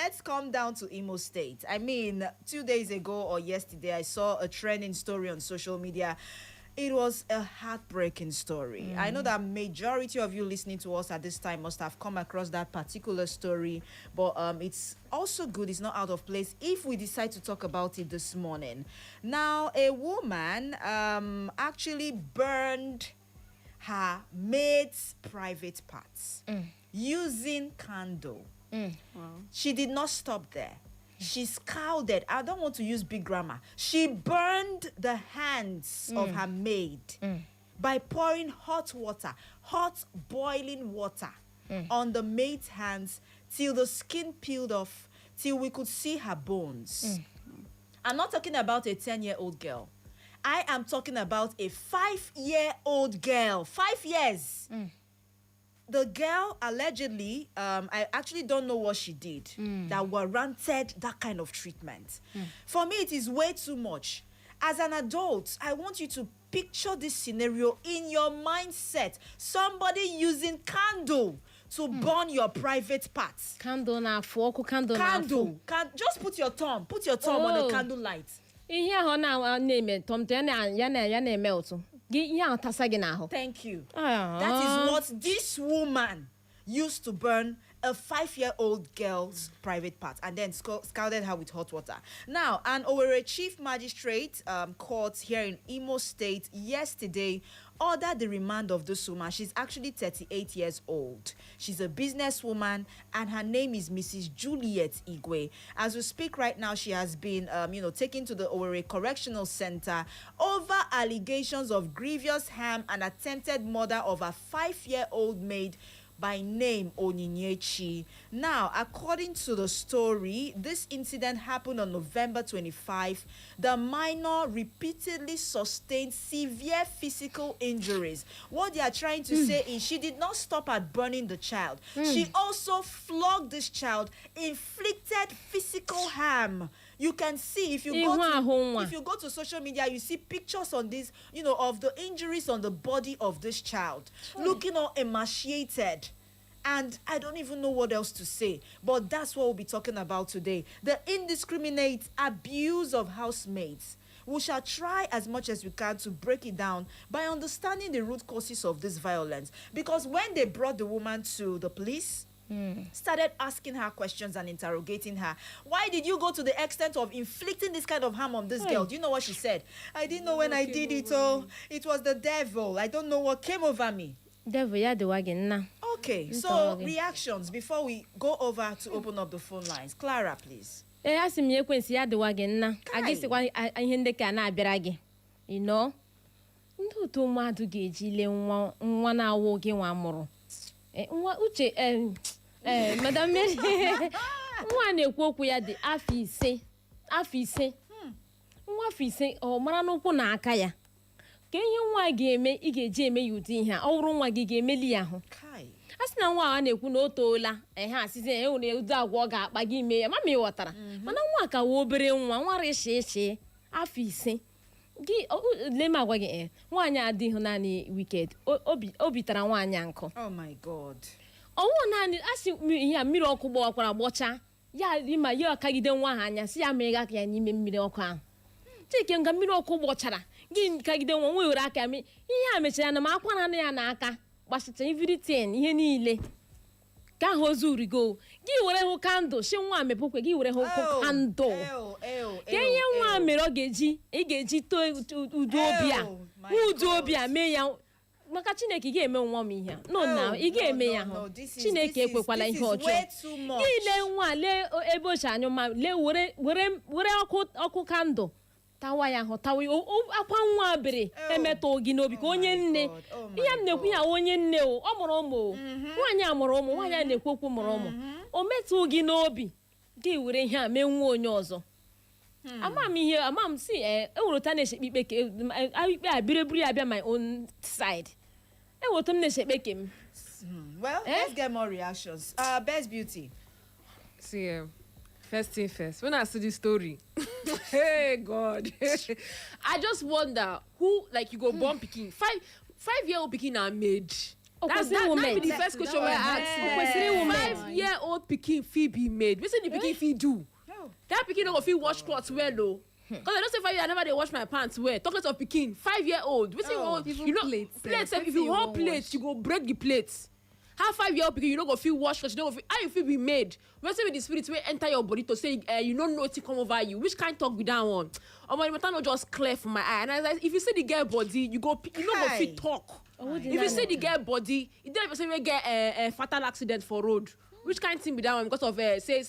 let's come down to Imo State. I mean, 2 days ago or yesterday, I saw a trending story on social media. It was a heartbreaking story. I know that majority of you listening to us at this time must have come across that particular story, but it's also good, it's not out of place if we decide to talk about it this morning. Now, a woman actually burned her maid's private parts using candle. Wow. She did not stop there. She scalded. I don't want to use big grammar. She burned the hands of her maid by pouring hot boiling water on the maid's hands till the skin peeled off, till we could see her bones. I'm not talking about a 10-year-old girl. I am talking about a 5-year-old girl. 5 years. The girl allegedly, I actually don't know what she did that warranted that kind of treatment. For me, it is way too much. As an adult, I want you to picture this scenario in your mindset. Somebody using candle to burn your private parts. Candle na foco, candle. Just put your thumb on the candle light. Ihe ho na name Tom ya na melt. Thank you. That is what this woman used to burn a 5-year-old girl's private part and then scalded her with hot water. Now, an Owerri Chief Magistrate court here in Imo State yesterday ordered the remand of this woman. She's actually 38 years old. She's a businesswoman and her name is Mrs. Juliet Igwe. As we speak right now, she has been taken to the Owerri Correctional Center over allegations of grievous harm and attempted murder of a 5-year-old maid by name Onyinyechi. Now, according to the story, this incident happened on November 25. The minor repeatedly sustained severe physical injuries. What they are trying to say is she did not stop at burning the child. She also flogged this child, inflicted physical harm. You can see if you go to social media, you see pictures on this, of the injuries on the body of this child, looking all emaciated. And I don't even know what else to say, but that's what we'll be talking about today. The indiscriminate abuse of housemaids. We shall try as much as we can to break it down by understanding the root causes of this violence. Because when they brought the woman to the police, started asking her questions and interrogating her. Why did you go to the extent of inflicting this kind of harm on this girl? Do you know what she said? I didn't know when I did it. It was the devil. I don't know what came over me. Devil, yeah, the wagon now. Okay, so reactions before we go over to open up the phone lines. Clara, please. Ask me Quincy ya the wagon now. I guess why I hear the can I beragi. You know? Ndo to ma to gauge one hour walking one more. Uche Madam one ekwu ya dị afọ ise nwa afọ ise ọ mara n'ụkwụ na aka ya ka ihe nwa ga-eme ị ga-eji eme ya ụdị ihe a ọ bụrụ nwa gị ga-emeli ya ahụ a sị na nwa a na-ekwu na o toola asịsị ya nwere ụdị agwa ọ ga-akpa gị ime ya mama ị ghọtara mana nwa ka wee obere nwa rịshịshị afọ ise gị lee ma agwa gị nwaanyị adịghị naanị wicked obi tara nwaanyị nkụ. Oh my God. Ọwụ naanị asị ihe mmiri ọkụ gbakwara gbọcha ya ma ya kagide nwa ha anya si ya mere aka ya n'ime mmiri ọkụ ahụ chike nga mmiri ọkụ gbọchara gị kagide nwa were aka ihe a mechara na ma akwa na ya n'aka gbachita everything ihe niile ka ahụ ozurigo gị were hụ kandụl shi nwa mepekwe gị were hụ kandụl ka ihe nwa mere ị ga-eji too udu obi a mee ya maka Chineke ga-eme nwa m ihe no na ị ga-eme ya hụ Chineke ekwekwala ihe ọjọọ ile nwa lee ebe oche anyụ ma lee were ọkụ kandụl tawa ya hụ tawa akwa nwa bere emetụ gị n'obi ka onye nne ihe m na-ekwu ya onye nne ọ mụrụ ụmụ nwaanyị a mụrụ ụmụ nwaanyị a na-ekwu okwu mụrụ ụmụ o metụ gị n'obi gị were ihe a mee nwa onye ọzọ ama m si ewurota na-eshekpe ikpe a birebiri abịa my own side ewurota m na-eshekpe ke m. Well, let's get more reactions. Best Beauty. See, first thing first, when I see this story, hey God, I just wonder who, like, you go born picking 5-year-old picking are made. That be the first question we ask. 5-year-old pikin fit be made. Wetin the pikin fit do? That pikin no go fit wash clothes well though. Because I don't say 5 years, I never they wash my pants well. Talk less of pikin, 5-year-old. You know, plates. If you hold plates, you go break the plates. How 5-year-old pikin, you don't go feel wash clothes, you don't go feel, how you feel be made? When say with the spirits will enter your body to say you don't know to come over you. Which kind talk with that one? Or my matter not just clear from my eye. And I like, if you see the girl body, you don't go feel talk. If you see the girl body, you don't say we get a fatal accident for road. Which kind of thing be that one? Because of say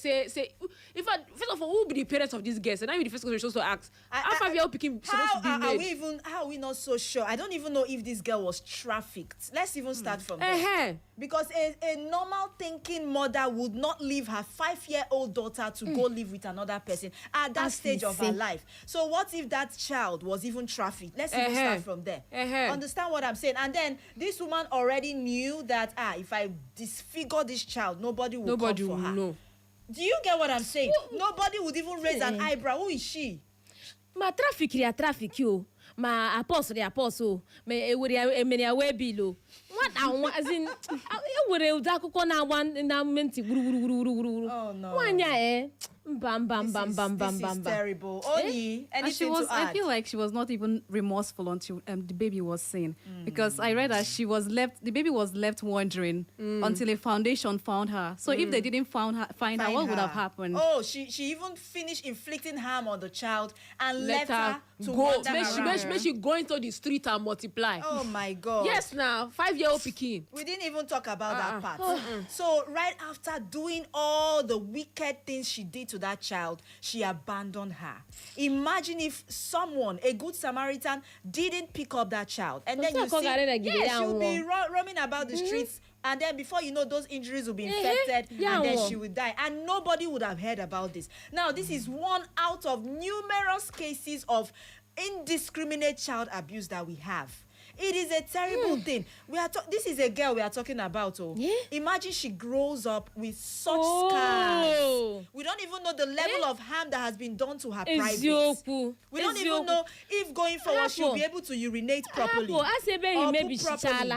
if first of all, who will be the parents of these girls? And now the first question supposed to ask. How 5-year-old pikin supposed to be made? How are we not so sure? I don't even know if this girl was trafficked. Let's even start from there. Because a normal thinking mother would not leave her 5-year-old daughter to go live with another person at that stage of her life. So what if that child was even trafficked? Let's even start from there. Understand what I'm saying? And then this woman already knew that if I disfigure this child, nobody will come for her. Know. Do you get what I'm saying? Nobody would even raise an eyebrow. Who is she? Ma traffic you. Ma apostle. Me we below. What I as in would akụkọ na one na menti guru. Oh no. Bam. This is terrible. Only anything to add? I feel like she was not even remorseful until the baby was seen. Because I read that the baby was left wandering until a foundation found her. So if they didn't find her, what would have happened? Oh, she even finished inflicting harm on the child and left her to wander around. Make she go into the street and multiply. Oh my God. Yes, now 5-year-old pikin. We didn't even talk about that part. So right after doing all the wicked things she did to that child, she abandoned her. Imagine if someone, a good Samaritan, didn't pick up that child, and then you see, she'll be roaming about the streets, and then before you know, those injuries will be infected, and then she will die, and nobody would have heard about this. Now, this is one out of numerous cases of indiscriminate child abuse that we have. It is a terrible thing. This is a girl we are talking about. Imagine she grows up with such scars. We don't even know the level of harm that has been done to her private. We don't even know if going forward she'll be able to urinate properly. Or poop properly.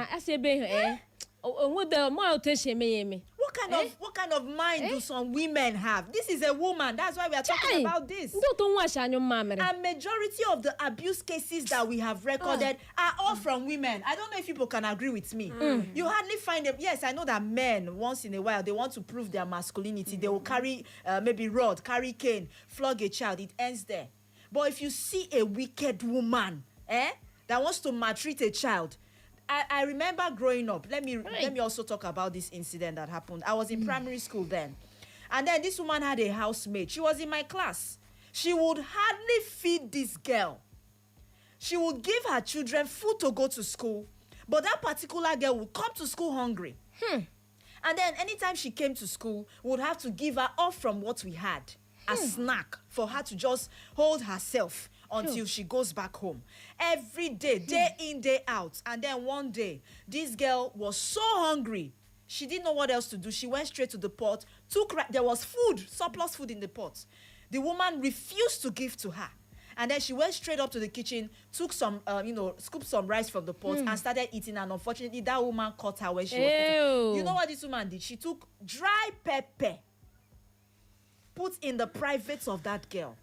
What kind of mind do some women have? This is a woman. That's why we are talking about this. And majority of the abuse cases that we have recorded are all from women. I don't know if people can agree with me. You hardly find them. Yes, I know that men, once in a while, they want to prove their masculinity. They will carry maybe rod, carry cane, flog a child. It ends there. But if you see a wicked woman that wants to maltreat a child, I remember growing up. Let me also talk about this incident that happened. I was in primary school then. And then this woman had a housemate. She was in my class. She would hardly feed this girl. She would give her children food to go to school. But that particular girl would come to school hungry. And then anytime she came to school, we would have to give her off from what we had. A snack for her to just hold herself until she goes back home. Every day, day in, day out. And then one day, this girl was so hungry. She didn't know what else to do. She went straight to the pot. There was food, surplus food in the pot. The woman refused to give to her. And then she went straight up to the kitchen, took some, scooped some rice from the pot and started eating. And unfortunately, that woman caught her when she was eating. You know what this woman did? She took dry pepper, put in the privates of that girl.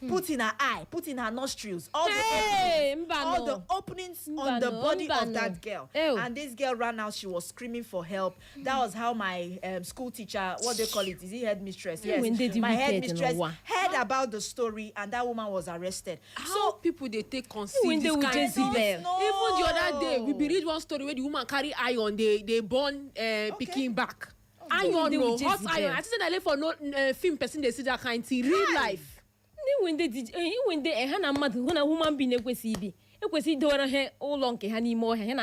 Put in her eye, put in her nostrils, all the openings on the body of that girl. And this girl ran out. She was screaming for help. That was how my school teacher, what they call it, is he headmistress? Yes, my headmistress heard about the story, and that woman was arrested. So people they take conceive this kind of thing. Even the other day, we read one story where the woman carry iron, they born picking back. Iron, hot iron. I think that for no film person they see that kind of thing real life. When they na mmadụ hụ na human being ekwesị idowere ha ụlọ nke ha n'ime ọhịa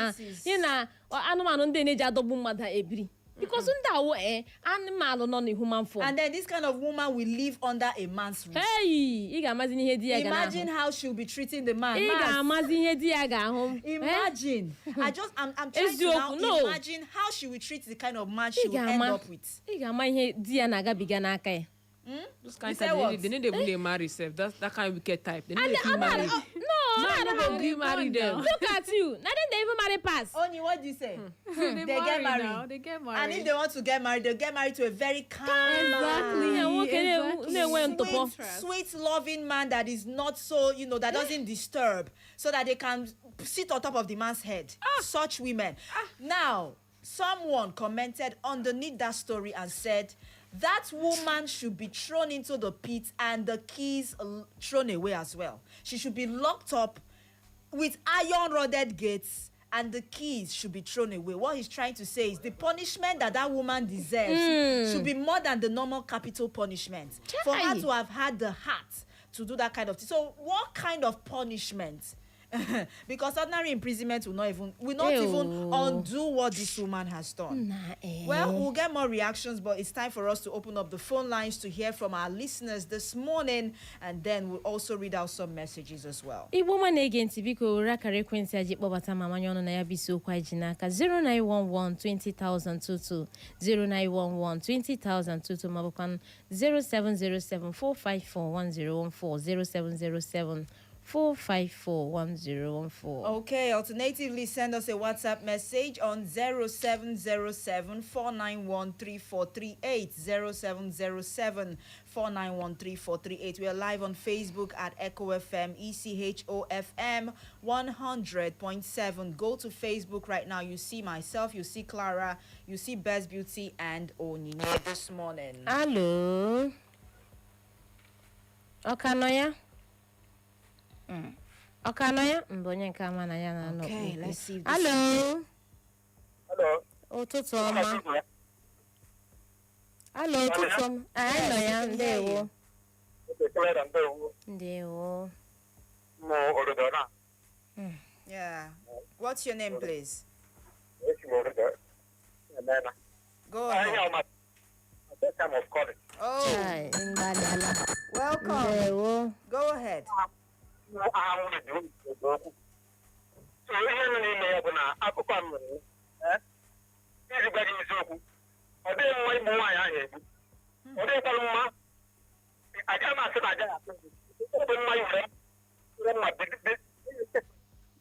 na anụmanụ ndị na-eji adọgbu mmadụ ebiri because ndị awụ animal nọ na human form. And then this kind of woman will live under a man's roof. Ị ga-amazi ihe di ya ga na. Imagine how she'll be treating the man. Ị ga-amazi ihe di ya ga-ahụ. Imagine. I'm trying to now imagine how she will treat the kind of man she will end up with. Ị ga-ama ihe di ya na-agabiga n'aka ya. Those kind of they need even marry self. That kind of wicked type. They need to marry. No, Man no go gree marry them. Look at you. Now then they even marry pass. Only what do you say? They get married now. They get married. And if they want to get married, they'll get married to a very kind, sweet, loving man that is not so, that doesn't disturb, so that they can sit on top of the man's head. Such women. Now, someone commented underneath that story and said, that woman should be thrown into the pit and the keys thrown away as well. She should be locked up with iron-rodded gates and the keys should be thrown away. What he's trying to say is the punishment that woman deserves should be more than the normal capital punishment. For her to have had the heart to do that kind of thing. So what kind of punishment? Because ordinary imprisonment will not even undo what this woman has done. Well, we'll get more reactions, but it's time for us to open up the phone lines to hear from our listeners this morning, and then we'll also read out some messages as well. Woman again biko raka frequency aji kpọbata mama nyono na ya bisi okwu aji n'aka 0911 20022 0911 20022 mabukwan 0707 454 1014 0707 4541014. Okay, alternatively, send us a WhatsApp message on 0707 491 3438. 0707 491 3438. We are live on Facebook at Echo FM, ECHOFM 100.7. Go to Facebook right now. You see myself, you see Clara, you see Best Beauty and Onyinye this morning. Hello. Okanoya? Okay, let's see. Hello. Hello. Ụtụtụ ọma. Hello, ụtụtụ ọma. Hello ya, ndewo. Ndewo. Yeah. What's your name, please? Go ahead. Oh. Welcome. Ndewo. Go ahead.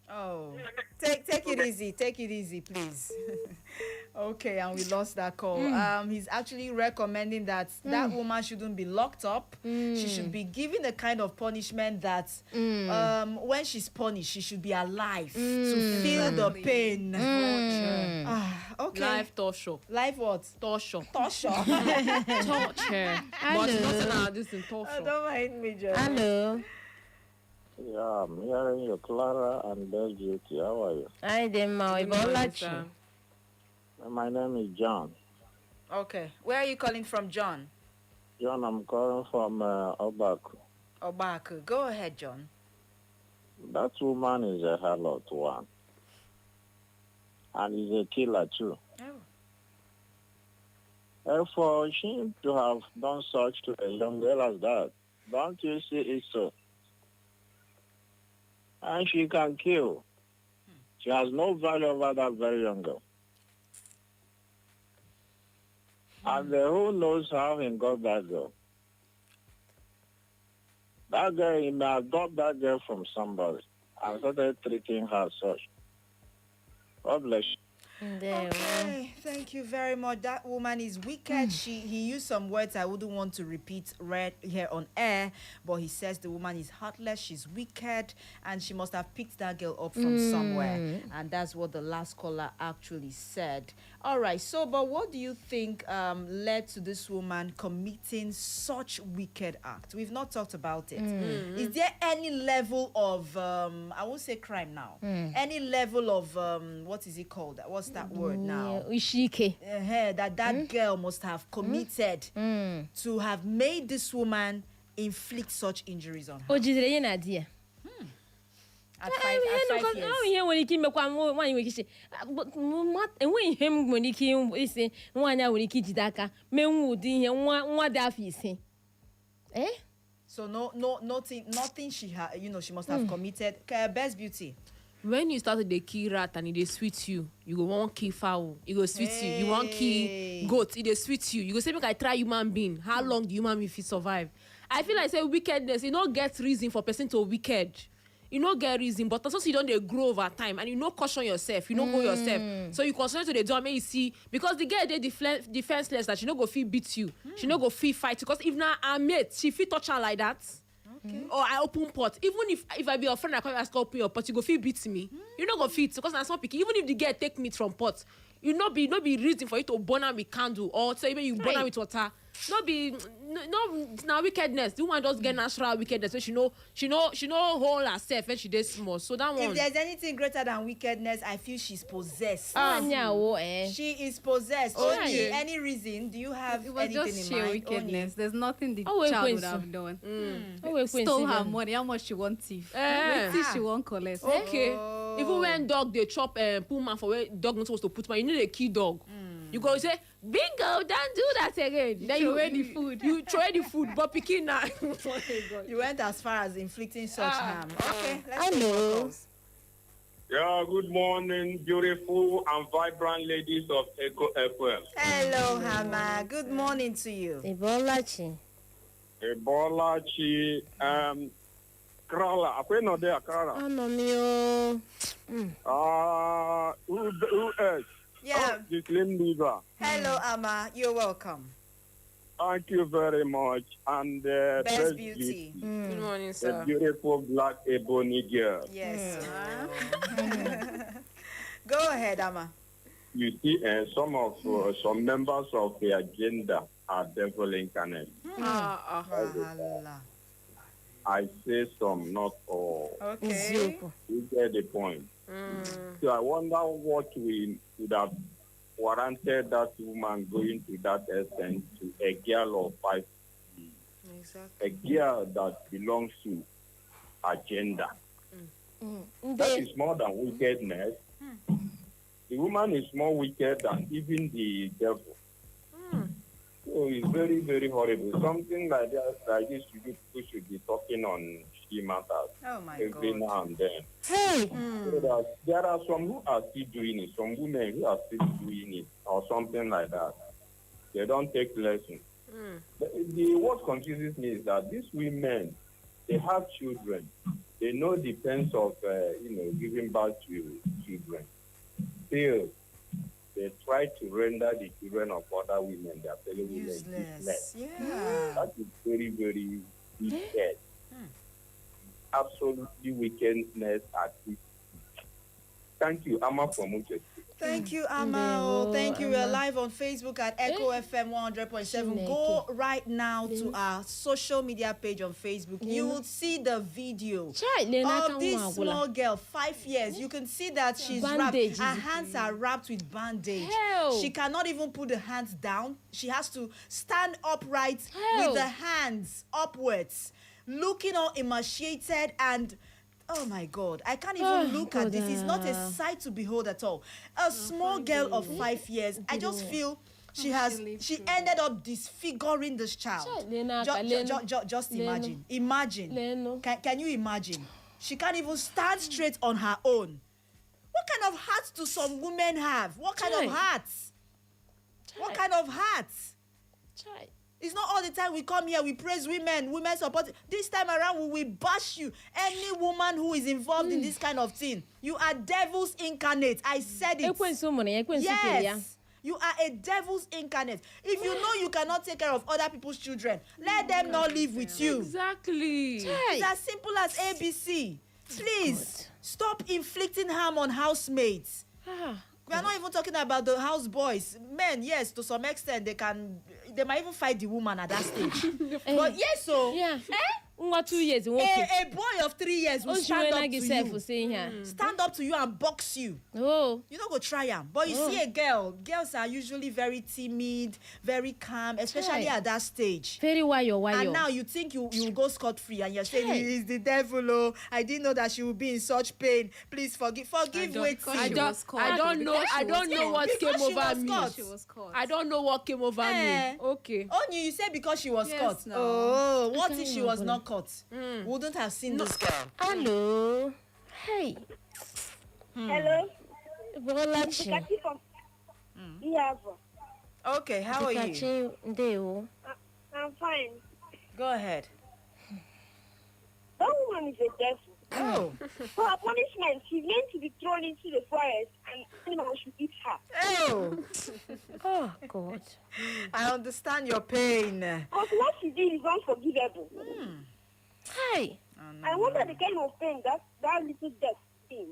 Oh, take it easy. Take it easy, please. Okay, and we lost that call. He's actually recommending that that woman shouldn't be locked up. She should be given a kind of punishment that when she's punished, she should be alive to feel the pain. Okay. Life torture. Life what? Torture. Torture. Torture. But not this in torture. Don't mind me, John. Hello. Yeah, I'm hearing you, Clara and Best Beauty. How are you? Hi, Dema. My name is John. Okay. Where are you calling from, John? John, I'm calling from Obaku. Obaku. Go ahead, John. That woman is a harlot one. And he's a killer too. For him to have done such to a young girl as that, don't you see it so? And she can kill. She has no value over that very young girl. And who knows how he got that girl? That girl, he may have got that girl from somebody and started treating her as such. God bless you. Okay, thank you very much. That woman is wicked. He used some words I wouldn't want to repeat right here on air, but he says the woman is heartless, she's wicked, and she must have picked that girl up from somewhere. And that's what the last caller actually said. All right, so but what do you think led to this woman committing such wicked act? We've not talked about it. Is there any level of I won't say crime now, any level of what is it called? What's that word now? That girl must have committed to have made this woman inflict such injuries on her. At 5 years. So nothing she had, she must have committed. Best Beauty. When you started the key rat and it sweet you go want key fowl, it go sweet you. You want key goat, it sweet you. You go say make I try human being. How long do human being fit survive? I feel like say wickedness, you don't get reason for person to wicked. you no get reason, but also you don't dey grow over time and you no caution yourself, you no hold yourself. So you continue to dey do am make you see, because the girl dey defenseless that she no go fit beat you, she no go fit fight you, because if na her mate, she fit touch her like that. Okay. Or I open pot. Even if I be your friend, I come ask you open your pot, you go fit beat me. You no go fit, because na small pikin. Even if the girl take meat from pot, you no be reason for you to burn am with candle or say even you burn am with water. No now wickedness. The woman just get natural wickedness, so she no hold herself when she dey small. So that one. If there's anything greater than wickedness, I feel she's possessed. She is possessed. Only any reason? Do you have anything in mind? It was just sheer wickedness. There's nothing the child would have done. Stole her money. How much she want thief? What she want collect? Okay. Even when dog they chop pull man for where dog not supposed to put man, you need a key dog. You go say, bingo, don't do that again. Then you throw the food. You throw the food, but picking now. You went as far as inflicting such harm. Okay, let's go. Yeah, good morning, beautiful and vibrant ladies of Echo FM. Hello, Hama. Good morning to you. Ebolachi. Krala, akwai no there, Krala. Ano mio. Who else? Yeah. The Slim Diva. Hello, Amma. You're welcome. Thank you very much. And Best Beauty. Good morning, sir. The beautiful black ebony girl. Yes. Go ahead, Amma. You see, some members of the agenda are devil incarnate. I say some, not all. Okay. You get the point. So I wonder what we would have warranted that woman going to that extent to a girl of 5 years. Exactly. A girl that belongs to agenda. That is more than wickedness. The woman is more wicked than even the devil. So it's very, very horrible. Something like that, like this, people should be talking on she matters every now and then. Hey! So there are some who are still doing it, some women who are still doing it, or something like that. They don't take lessons. What confuses me is that these women, they have children. They know the pains of, giving birth to children. Still, they try to render the children of other women, their fellow women, useless. Yeah. That is very, very wicked. Absolutely wickedness at this. Thank you, Amma, for Muche. Thank you, Amma. Oh, thank you. We're live on Facebook at Echo FM 100.7. Go right now to our social media page on Facebook. You will see the video of this small girl, 5 years. You can see that she's wrapped. Her hands are wrapped with bandage. She cannot even put the hands down. She has to stand upright with the hands upwards, looking all emaciated and... Oh my God, I can't even look at this. It's not a sight to behold at all. A small girl of 5 years, I just feel she ended up disfiguring this child. Just imagine. Can you imagine? She can't even stand straight on her own. What kind of hearts do some women have? What kind of hearts? What kind of hearts? It's not all the time we come here, we praise women support. This time around, we will bash you. Any woman who is involved in this kind of thing, you are devil's incarnate. I said it. Yes. You are a devil's incarnate. If you know you cannot take care of other people's children, let them not live with you. Exactly. It's as simple as ABC. Please, stop inflicting harm on housemates. We are not even talking about the house boys. Men, yes, to some extent, they might even fight the woman at that stage. But yes, so... Yeah. 2 years. A boy of 3 years will stand up to you. Stand up to you and box you. Oh. You don't go try him. But you see a girl. Girls are usually very timid, very calm, especially at that stage. Very wire. And now you think you will go scot-free and you're saying, he's the devil, oh. I didn't know that she would be in such pain. Please forgive waiting. I don't know what came over me. I don't know what came over me. Okay. Only you said because she was caught. No. Oh, what if she was not caught? Wouldn't have seen this girl. Hello. Hey. Hello. Bolachi. Okay, how are you? I'm fine. Go ahead. That woman is a devil. Oh. For her punishment, she's meant to be thrown into the forest and animals should eat her. Oh. Oh, God. I understand your pain. Because what she did is unforgivable. Hi. Oh, no, I wonder the kind of pain that little death thing.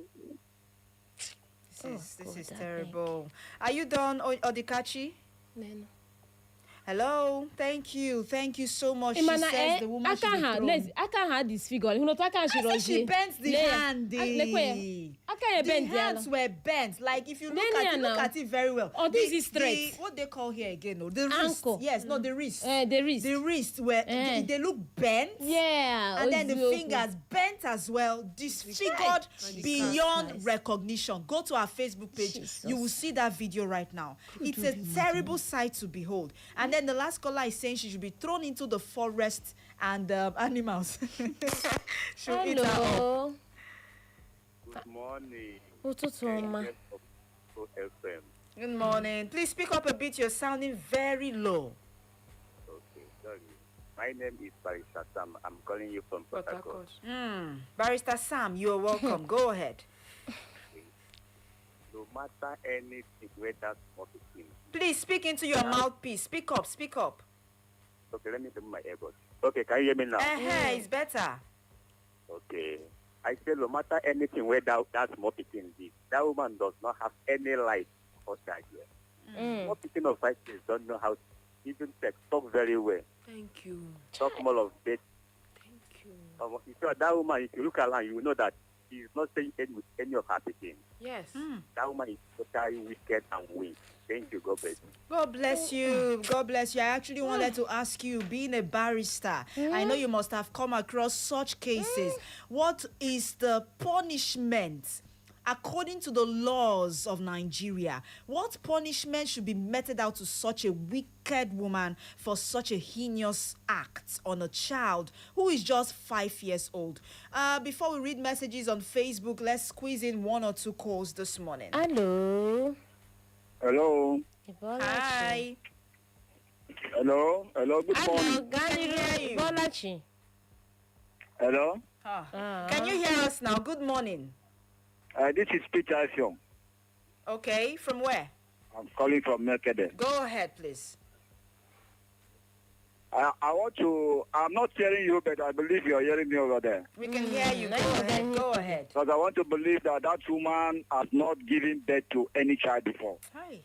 This is terrible. Are you done, Odikachi? Neno. Hello, thank you so much. She Imana, says the woman should be thrown. I can't have this figure. You know, I can't. She bent the hand. The hands were bent. Like if you look at it very well. Oh, this is straight. What they call here again? No, the wrist. Ankle. Yes, no, the wrist. The wrist. The wrist where they look bent. Yeah. And then the fingers bent as well, disfigured beyond recognition. Go to our Facebook page. Jesus. You will see that video right now. It's a terrible sight to behold. And then the last caller is saying she should be thrown into the forest and animals should eat her up. Hello. Good morning. Good morning. Please speak up a bit. You're sounding very low. Okay, sorry. My name is Barista Sam. I'm calling you from Port Harcourt. Barrister Sam, you're welcome. Go ahead. No matter anything, whether small thing. Please speak into your mouthpiece. Speak up. Okay, let me do my earbuds. Okay, can you hear me now? It's better. Okay. I say no matter anything, whether that small thing is, that woman does not have any life for that year. Small thing of 5 years don't know how to even talk very well. Thank you. Talk more of death. Thank you. If you are that woman, if you look around, you will know that she is not saying any of her things. Yes. That woman is totally wicked and weak. Thank you. God bless you. God bless you. God bless you. I actually wanted to ask you, being a barrister, I know you must have come across such cases. What is the punishment according to the laws of Nigeria? What punishment should be meted out to such a wicked woman for such a heinous act on a child who is just 5 years old? Before we read messages on Facebook, let's squeeze in 1 or 2 calls this morning. Hello. Hello. Hi. Hello. Good morning. Can you hear you? Bolachi. Hello. Can you hear us now? Good morning. This is Peter Asiong. Okay, from where? I'm calling from Melkede. Go ahead, please. I'm not hearing you, but I believe you're hearing me over there. We can hear you. Go ahead. Because I want to believe that woman has not given birth to any child before. Hi.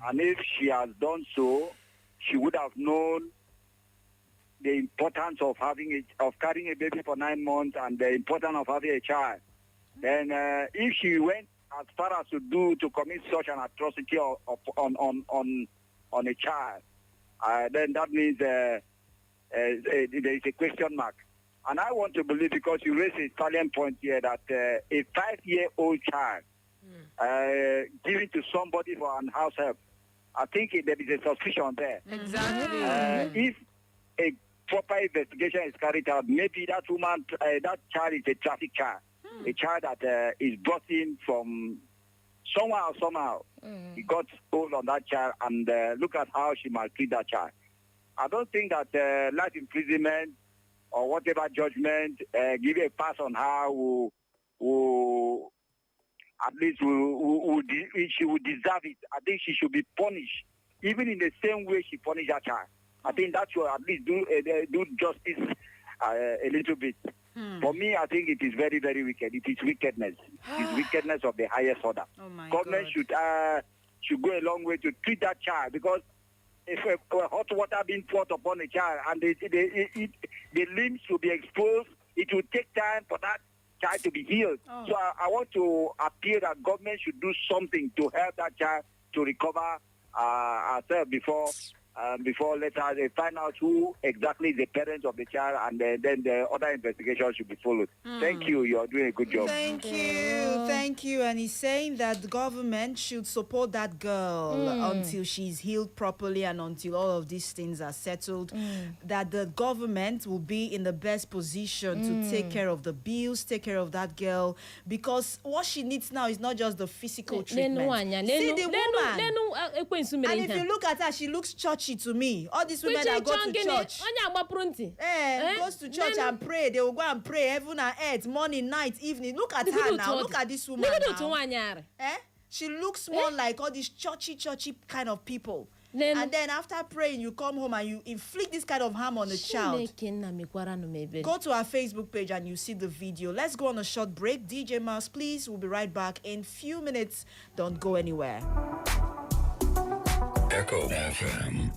And if she has done so, she would have known the importance of carrying a baby for 9 months and the importance of having a child. Then if she went as far as to commit such an atrocity on a child, then that means there is a question mark. And I want to believe, because you raised a salient point here, that a 5-year-old child given to somebody for an house help, I think there is a suspicion there. Exactly. If a proper investigation is carried out, maybe that child is a traffic child, a child that is brought in from somehow. He got hold on that child, and look at how she maltreat that child. I don't think that life imprisonment or whatever judgment give a pass on her who at least she would deserve it. I think she should be punished, even in the same way she punished that child. I think that should at least do justice a little bit. For me, I think it is very, very wicked. It is wickedness. It is wickedness of the highest order. Oh my Government God. should go a long way to treat that child, because if hot water being poured upon a child and the limbs should be exposed, it will take time for that child to be healed. So I want to appeal that government should do something to help that child to recover herself before later they find out who exactly is the parents of the child, and then the other investigation should be followed. Thank you. You are doing a good job. Thank you. And he's saying that the government should support that girl until she's healed properly and until all of these things are settled. That the government will be in the best position to take care of the bills, take care of that girl, because what she needs now is not just the physical treatment. See the woman. And if you look at her, she looks churchy. churchy to me. All these women that go to church. Goes to church and pray. They will go and pray heaven and earth, morning, night, evening. Look at her now. Look at this woman now. She looks more like all these churchy kind of people. And then after praying, you come home and you inflict this kind of harm on the child. Go to our Facebook page and you see the video. Let's go on a short break. DJ Mouse, please. We'll be right back in few minutes. Don't go anywhere. Echo FM.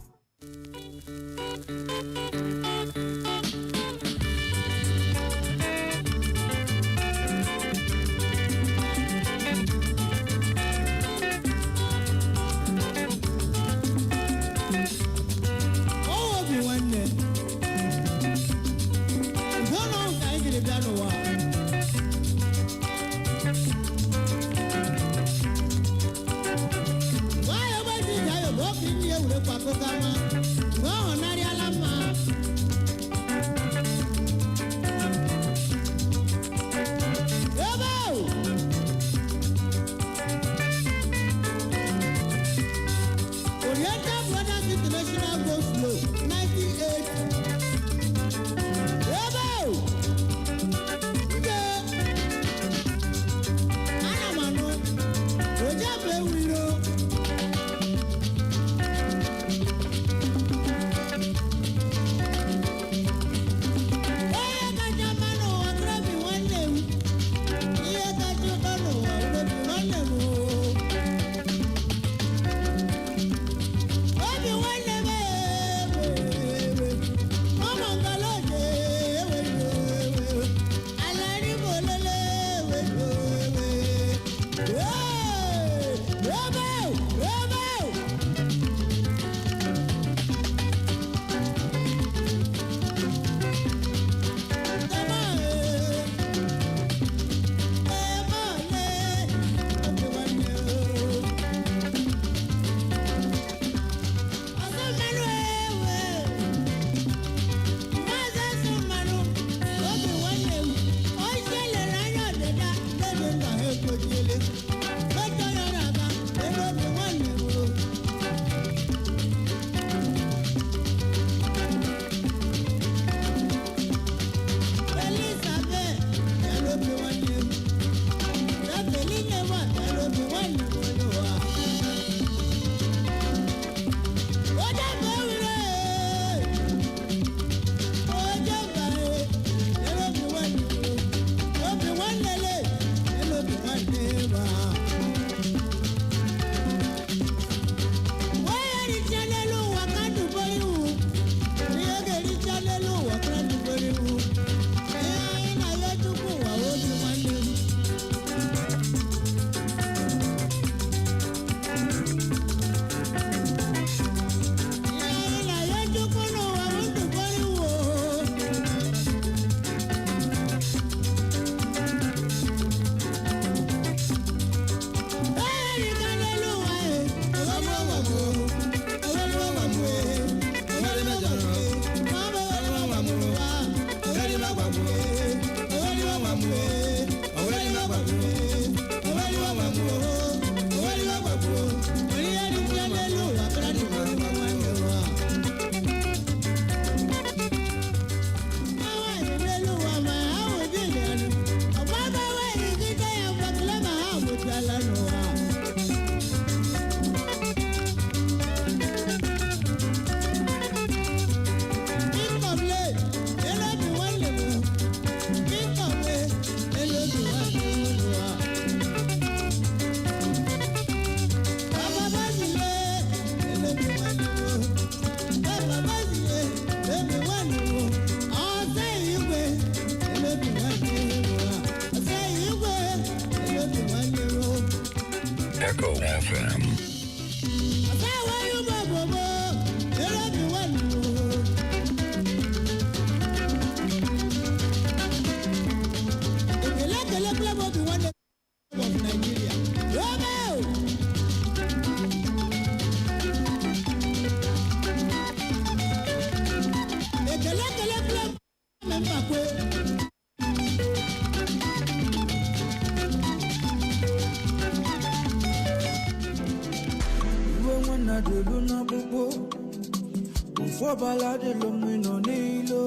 for balade lumino nilo.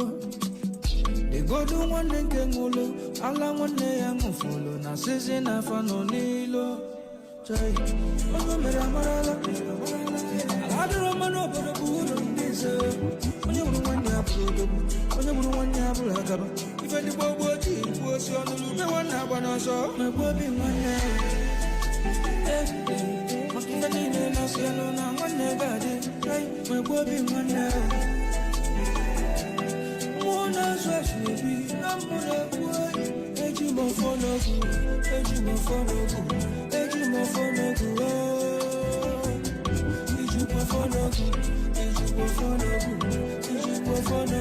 They go do one and kengulo, ala one day I'm follow, na season of nilo. Jay, oh, Miramarala, I don't know about the good on this. When you want to have when you want to have if I do what was your no one have one also, my baby, my name. Must be the name of Siena, one never did. My baby, my name. One as well, maybe I'm gonna boy. Eji mo follow you, Eji mo follow you, Eji mo follow you, Eji mo follow you, Eji mo follow you, Eji mo follow you.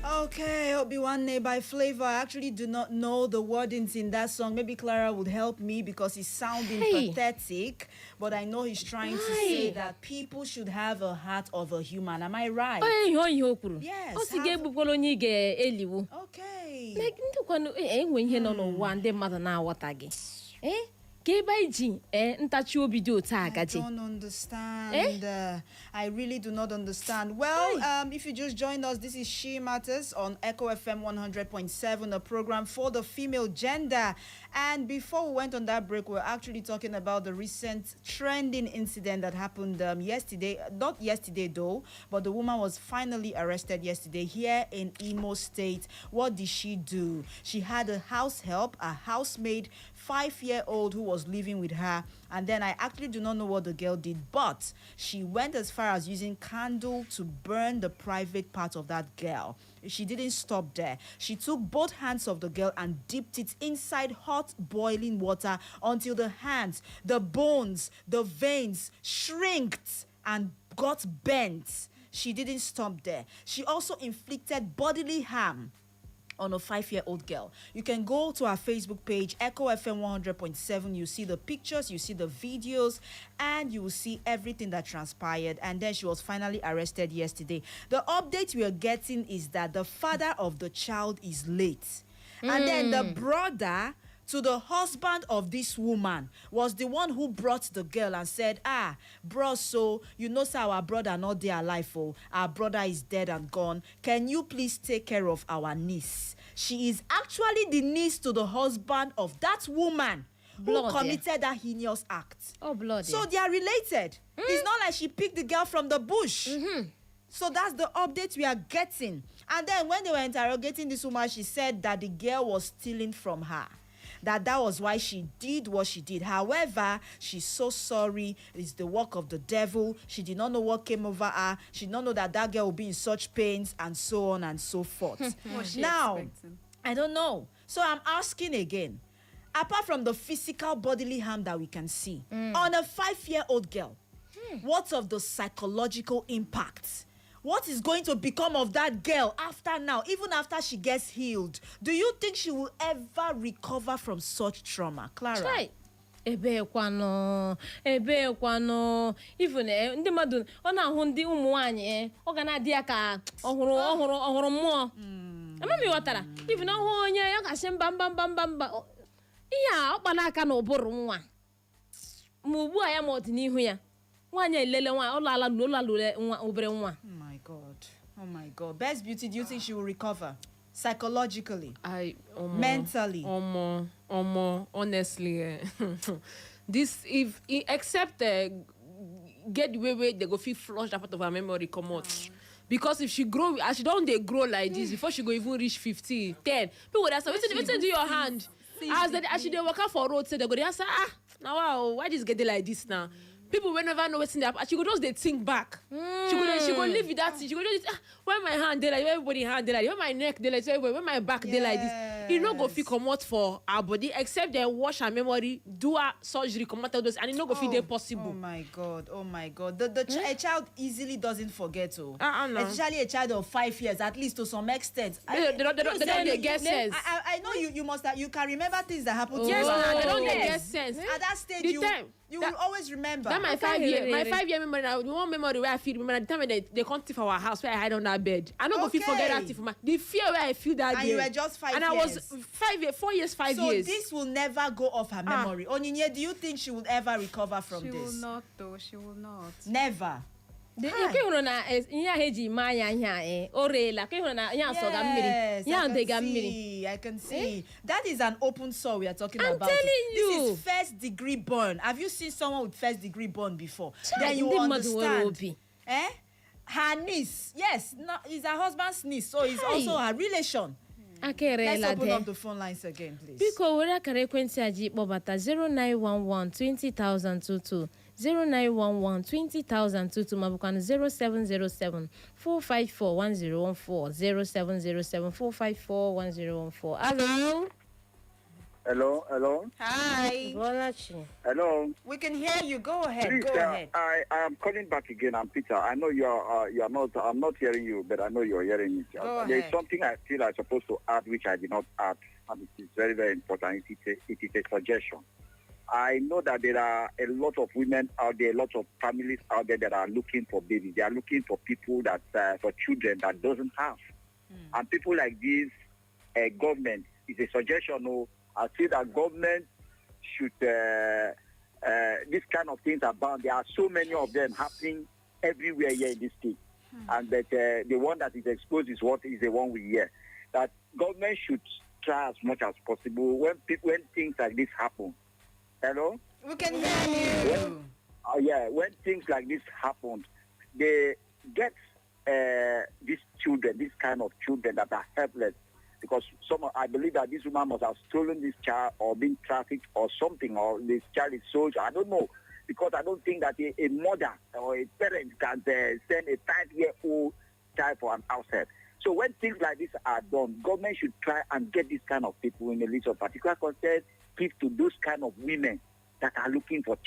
Okay, Obi-Wan by Flavor. I actually do not know the wordings in that song. Maybe Clara would help me because it's sounding pathetic. But I know he's trying to say that people should have a heart of a human. Am I right? Yes. Okay. I don't understand. I really do not understand. Well, if you just joined us, this is She Matters on Echo FM 100.7, a program for the female gender. And before we went on that break, we were actually talking about the recent trending incident that happened yesterday. Not yesterday, though, but the woman was finally arrested yesterday here in Imo State. What did she do? She had a house help, a housemaid, 5-year-old who was living with her, and then I actually do not know what the girl did, but she went as far as using candle to burn the private part of that girl. She didn't stop there. She took both hands of the girl and dipped it inside hot boiling water until the hands, the bones, the veins shrinked and got bent. She didn't stop there. She also inflicted bodily harm on a 5-year-old girl. You can go to our Facebook page, Echo FM 100.7. You see the pictures, you see the videos, and you will see everything that transpired. And then she was finally arrested yesterday. The update we are getting is that the father of the child is late. And then the brother to the husband of this woman was the one who brought the girl and said, bro, so you know sir, our brother not there alive, oh, our brother is dead and gone. Can you please take care of our niece? She is actually the niece to the husband of that woman who committed that heinous act. Oh, bloody. So they are related. It's not like she picked the girl from the bush. So that's the update we are getting. And then when they were interrogating this woman, she said that the girl was stealing from her. That was why she did what she did. However, she's so sorry. It's the work of the devil. She did not know what came over her. She did not know that that girl would be in such pains and so on and so forth. Now, I don't know. So I'm asking again. Apart from the physical bodily harm that we can see on a 5-year-old girl, what of the psychological impacts? What is going to become of that girl after now, even after she gets healed? Do you think she will ever recover from such trauma, Clara? Right. Ebekwano. Even ndị mmadụ ọ na-ahụ ndị ụmụ nwanyị ọ ga na-adị ya ka ọhụrụ mmụọ. Ama m ghọtara. Even ọhụ onye ya ga-asị mba. Ihe a ọ kpana aka na ụbụrụ nwa. Ma ugbu a ya ma ọdịnihu ya. Nwanyị elele nwa ụlọ lule nwa obere nwa. Oh my God. Best Beauty, do you think she will recover? Psychologically? Mentally? Honestly, this, except get the way they go feel flushed out of her memory, come out. Because if she grow, as she don't they grow like this, before she go even reach 50, 10, people would ask her, what's do your hand? As she they work out for road, say they go, they answer, now wow, why this get like this now? people will never know what's in there. She could just they think back. She could live with that. She could just where my hand they like, where everybody hand they like, where my neck they like, where my back they like this. You know go fit come out for our body except they wash her memory, do her surgery, come out those, and you know go fit they possible. Oh my God. A child easily doesn't forget. No. Especially a child of 5 years, at least to some extent. They don't get sense. I know you can remember things that happened to you. Yes, they don't get sense. At that stage, you will always remember. That my 5 year memory now, the one memory where I feel, remember the time when they come to our house where I hide on that bed. I don't go feel forget that thing for the fear where I feel that and day. You were just 5 years. And I was 4 years, 5 years. So this will never go off her memory. Onyinye, do you think she will ever recover from this? She will not though. She will not. Never. Yes, I can see. That is an open sore we are talking about. I'm telling you. This is first degree burn. Have you seen someone with first degree burn before? Then you understand. Her niece. Yes, no, it's her husband's niece, so it's also her relation. Let's open up the phone lines again, please. Because we're currently at 0911 20,022. 0911 20,022 Mabukan 0707 454 1014 0707 454 1014. Hello. Hi. Hello. We can hear you. Go ahead. Please, Go ahead. I am calling back again. I'm Peter. I know you are not. I'm not hearing you, but I know you are hearing me. There's something I feel I'm supposed to add, which I did not add, and it is very, very important. It is a suggestion. I know that there are a lot of women out there, a lot of families out there that are looking for babies. They are looking for people that, for children that doesn't have. And people like this, government, is a suggestion. I feel that government should, this kind of things are bound. There are so many of them happening everywhere here in this state. And that the one that is exposed is the one we hear. That government should try as much as possible when things like this happen. Hello? We can hear you. When things like this happen, they get these children, this kind of children that are helpless. Because I believe that this woman must have stolen this child or been trafficked or something, or this child is sold. I don't know. Because I don't think that a mother or a parent can send a 5-year-old child for an outside. So when things like this are done, government should try and get this kind of people in a list of particular concerns, give to those kind of women that are looking for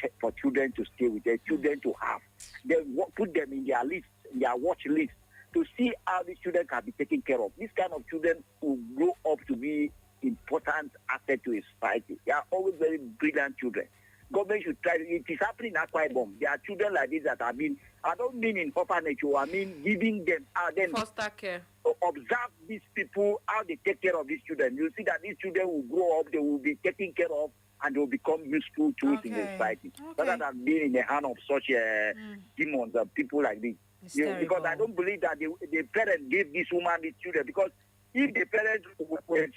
children to stay with, their children to have. They put them in their list, their watch list, to see how these children can be taken care of. These kind of children will grow up to be important asset to a society. They are always very brilliant children. Government should try. It is happening in Akwa Ibom. There are children like this that have been, I don't mean in orphanage, I mean giving them, then foster care. Observe these people, how they take care of these children. You see that these children will grow up, they will be taken care of, and they will become useful tools in the society. Rather than being in the hand of such demons and people like this. Because I don't believe that the parents gave this woman these children. Because if the parents were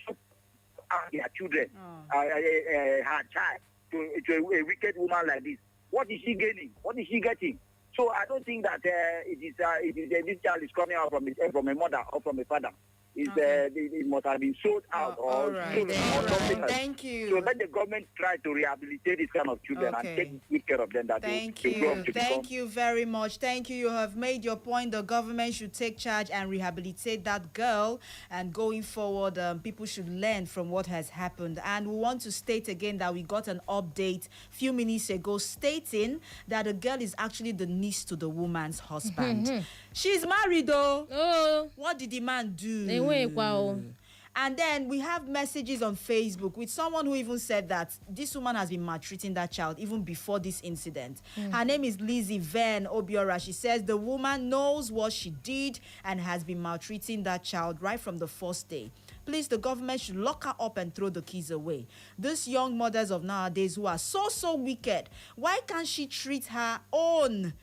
their children, her child, to a wicked woman like this, what is she gaining? What is she getting? So I don't think that this child is coming out from a mother or from a father. It must have been sold out or stolen or something. Thank you. So let the government try to rehabilitate this kind of children and take good care of them. Thank you very much. Thank you. You have made your point. The government should take charge and rehabilitate that girl. And going forward, people should learn from what has happened. And we want to state again that we got an update a few minutes ago stating that the girl is actually the niece to the woman's husband. She's married though. What did the man do? And then we have messages on Facebook with someone who even said that this woman has been maltreating that child even before this incident. Her name is Lizzie Van Obiora. She says the woman knows what she did and has been maltreating that child right from the first day. Please, the government should lock her up and throw the keys away. These young mothers of nowadays who are so wicked, why can't she treat her own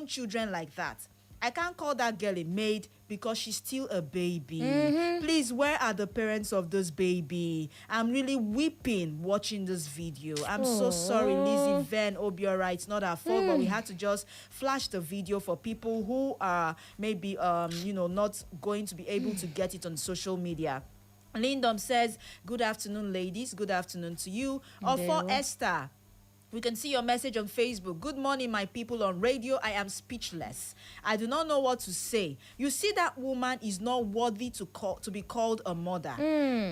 children like that? I can't call that girl a maid because she's still a baby. Please, where are the parents of this baby? I'm really weeping watching this video. I'm so sorry, Lizzie Van Obiora. It's not our fault, but we had to just flash the video for people who are maybe, not going to be able to get it on social media. Lindom says, good afternoon, ladies. Good afternoon to you. Or for Esther. We can see your message on Facebook. Good morning, my people on radio. I am speechless. I do not know what to say. You see, that woman is not worthy to be called a mother.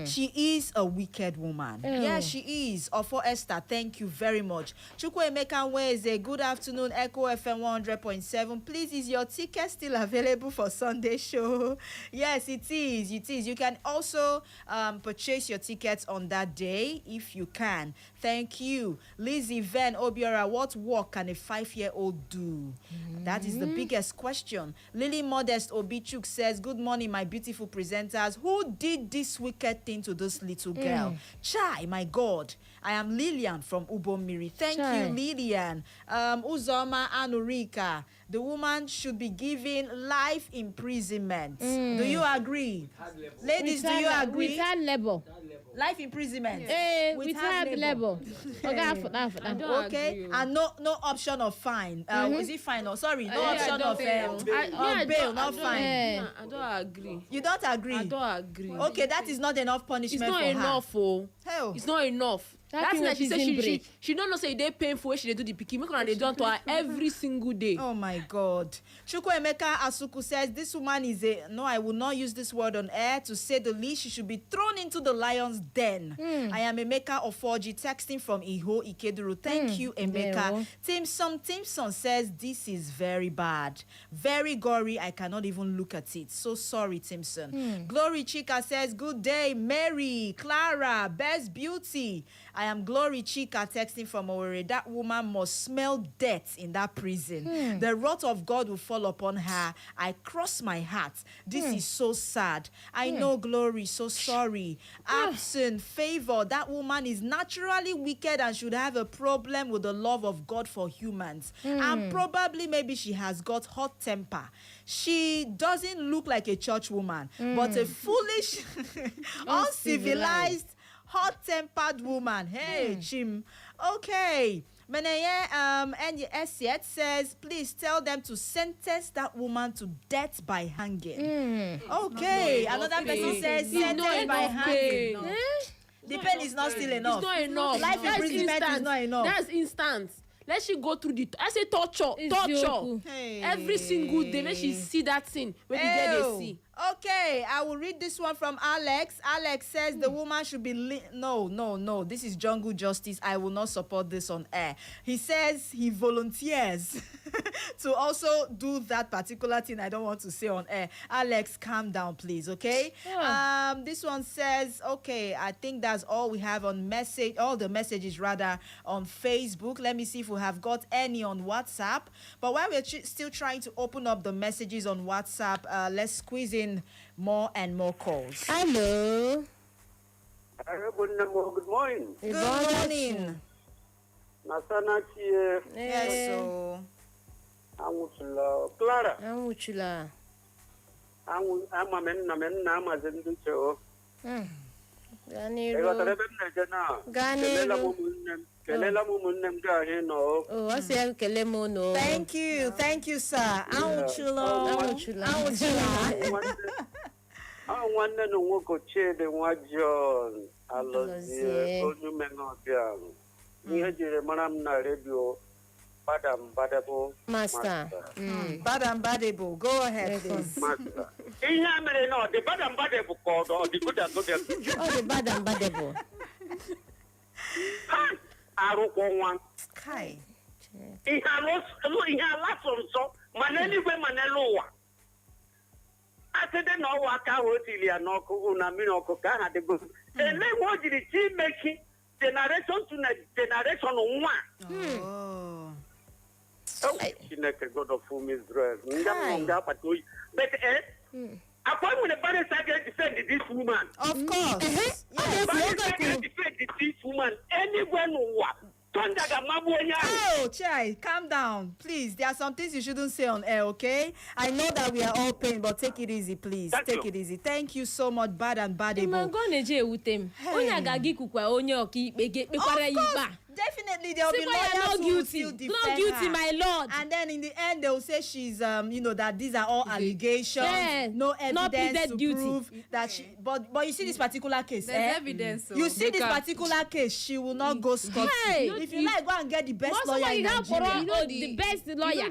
She is a wicked woman. Yeah, she is. Ofo Esther, thank you very much. Chukwuemeka Nweze, good afternoon. Echo FM 100.7. Please, is your ticket still available for Sunday show? Yes, it is. It is. You can also purchase your tickets on that day if you can. Thank you. Lizzie Van Obiora, what work can a 5-year-old do? That is the biggest question. Lily Modest Obichuk says, good morning, my beautiful presenters. Who did this wicked thing to this little girl? Chai, my God. I am Lillian from Ubomiri. Thank you, Lillian. Uzoma Anurika. The woman should be given life imprisonment. Do you agree? Ladies, do you agree? With hard labor. Life imprisonment. With hard labor. Okay. And no option of fine. Is it fine? No, sorry. No option of bail, not fine. I don't agree. You don't agree? I don't agree. Okay, that is not enough punishment for her. It's not enough, oh. Hell. It's not enough. That's like she said she don't know say they painful when she do the pikin. Make her they done to her every single day. Oh my God. Chukwuemeka Asuku says this woman is no, I will not use this word on air, to say the least. She should be thrown into the lion's den. I am Emeka Ofoji texting from Iho Ikeduru. Thank you, Emeka. Timson says this is very bad, very gory. I cannot even look at it. So sorry, Timson. Glory Chika says good day, Mary, Clara, Best Beauty. I am Glory Chika texting from Owerri. That woman must smell death in that prison. The wrath of God will fall upon her. I cross my heart. This is so sad. I know, Glory, so sorry. Absent, Favor, that woman is naturally wicked and should have a problem with the love of God for humans. And probably maybe she has got hot temper. She doesn't look like a church woman, but a foolish, uncivilized, hot-tempered woman. Hey, Jim. Okay. Meneye and Esiet says, please tell them to sentence that woman to death by hanging. Okay. Another person says sentence by hanging. The pain is not still enough. It's not enough. Life imprisonment is not enough. That's instant. Let she go through I say torture. Hey. Every single day. Let she see that thing when the girl they see. Okay, I will read this one from Alex. Alex says the woman should be no. This is jungle justice. I will not support this on air. He says he volunteers to also do that particular thing I don't want to say on air. Alex, calm down, please, okay? This one says, okay, I think that's all we have on all the messages rather on Facebook. Let me see if we have got any on WhatsApp. But while we're still trying to open up the messages on WhatsApp, let's squeeze in more and more calls. Hello. Good morning. Good morning. Nasana here. Yes, so. Clara. Amuchula. I'm a man, I'm a zenducho. Ganiro. Oh, I say Kelemono. Thank you, sir. Amuchula. I want to know what chair the one John. I love you, men of young. Near Madame Radio, Badam Badabo. Master. Badam Badabo. Go ahead, please. Master. No, the Badam Badabo called or the good and good. Oh, the Badam Badabo. I don't want Kai. He had lost so Manelli Maneloa. I said, no, I can't wait no Kuna Minoko had the good. And then what did he make generation to generation one? Oh, she never got a full Israel. But upon when the body started to defend this woman. Of course. This woman, anyone who Oh, Chai, calm down. Please, there are some things you shouldn't say on air, okay? I know that we are all pain, but take it easy, please. Take it easy. Thank you so much, Bad and Badable. Definitely definitely there will be lawyers who will still defend not guilty, her. my lord. And then in the end, they will say she's, that these are all allegations, yes. no evidence to guilty. prove that she. But you see this particular case. There's evidence. So You see this particular case, she will not go scot free. Hey, if you like, go and get the best lawyer in Nigeria. The best lawyer.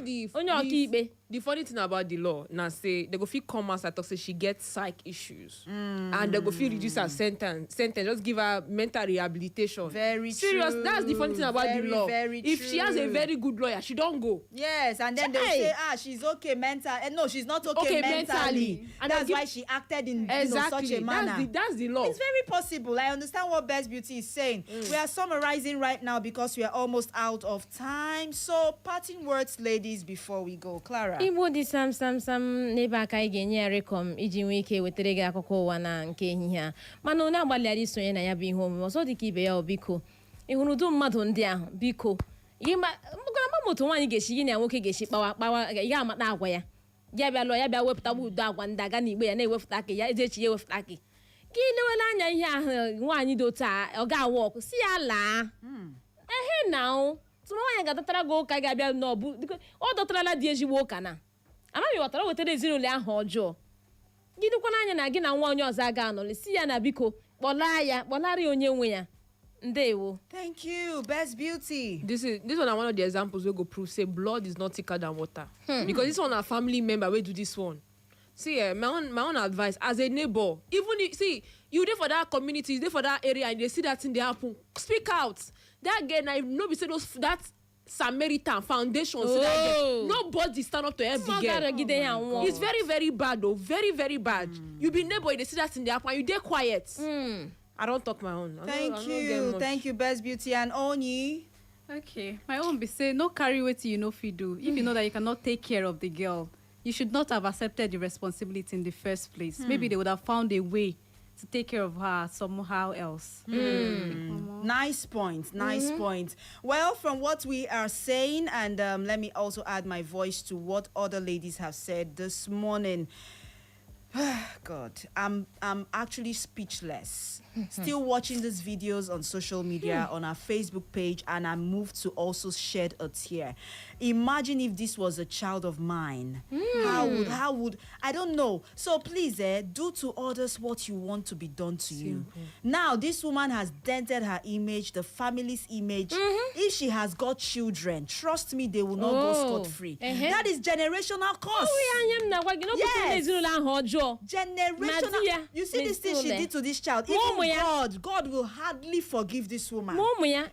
The funny thing about the law now say they go fit come out and talk say she gets psych issues and they go fit reduce her sentence just give her mental rehabilitation. Very serious. true. That's the funny thing about the law. Very if true. she has a very good lawyer, she don't go. Yes, and then they'll say, she's okay mentally. No, she's not okay mentally. And that's why she acted in such a manner. That's the law. It's very possible. I understand what Best Beauty is saying. We are summarizing right now because we are almost out of time. So, parting words, ladies, before we go. Clara. Igbo dị sam n'ebe aka anyị ga-enye ya rekom iji nwee ike wetara gị akụkọ ụwa na nke ehihie a mana onye agbalịara isonye na ya bụ ihe omume ọzọ dị ka ibe ya biko ị hụrụ udu mmadụ ndị ahụ biko mgara moto nwaanyị ga-eshi gị na nwoke ga-eshi kpawa ị ga-amata agwa ya ya bịa lụọ ya bịa wepụta udo agwa ndị aga n'igbe ya na-ewepụta aka ya ejechi ya ewepụta aka ka ị lewela anya ihe ahụ nwaanyị dị otu a ọ ga-awa ọkụ si ya laa ehe na tụrụ nwaanyị ga-adọtara gị ụka ga-abịa n'ọbụ ọ dọtarala dị ezigbo ụka na amaghị ghọtara wetara ezinụlọ ahụ ọjọọ gị dịkwana anya na gị na nwa onye ọzọ aga anọle si ya na biko kpọlara ya onye nwe ya. Ndewo. Thank you, Best Beauty. This one are one of the examples we go prove say blood is not thicker than water. Because this one a family member we do this one. See, my own advice as a neighbor, even if, you there for that community, you there for that area, and they see that thing they happen, speak out. That girl, I know, be say that Samaritan foundation, so that girl, nobody stand up to help the girl. It's very, very bad, though, very, very bad. You be neighbor, they see that thing they happen, and you there quiet. I don't talk my own. Thank you, Best Beauty. And Oni. Okay, my own be say no carry what you know if you do. If you know that you cannot take care of the girl, you should not have accepted the responsibility in the first place. Maybe they would have found a way to take care of her somehow else. Nice point. Nice point. Well, from what we are saying, and let me also add my voice to what other ladies have said this morning. God, I'm actually speechless. Still watching these videos on social media, on our Facebook page, and I'm moved to also shed a tear. Imagine if this was a child of mine. How would I don't know. So please, do to others what you want to be done to you. Now, this woman has dented her image, the family's image. If she has got children, trust me, they will not go scot-free. That is generational curse. Yes. Generational. You see this thing she did to this child. Even God will hardly forgive this woman.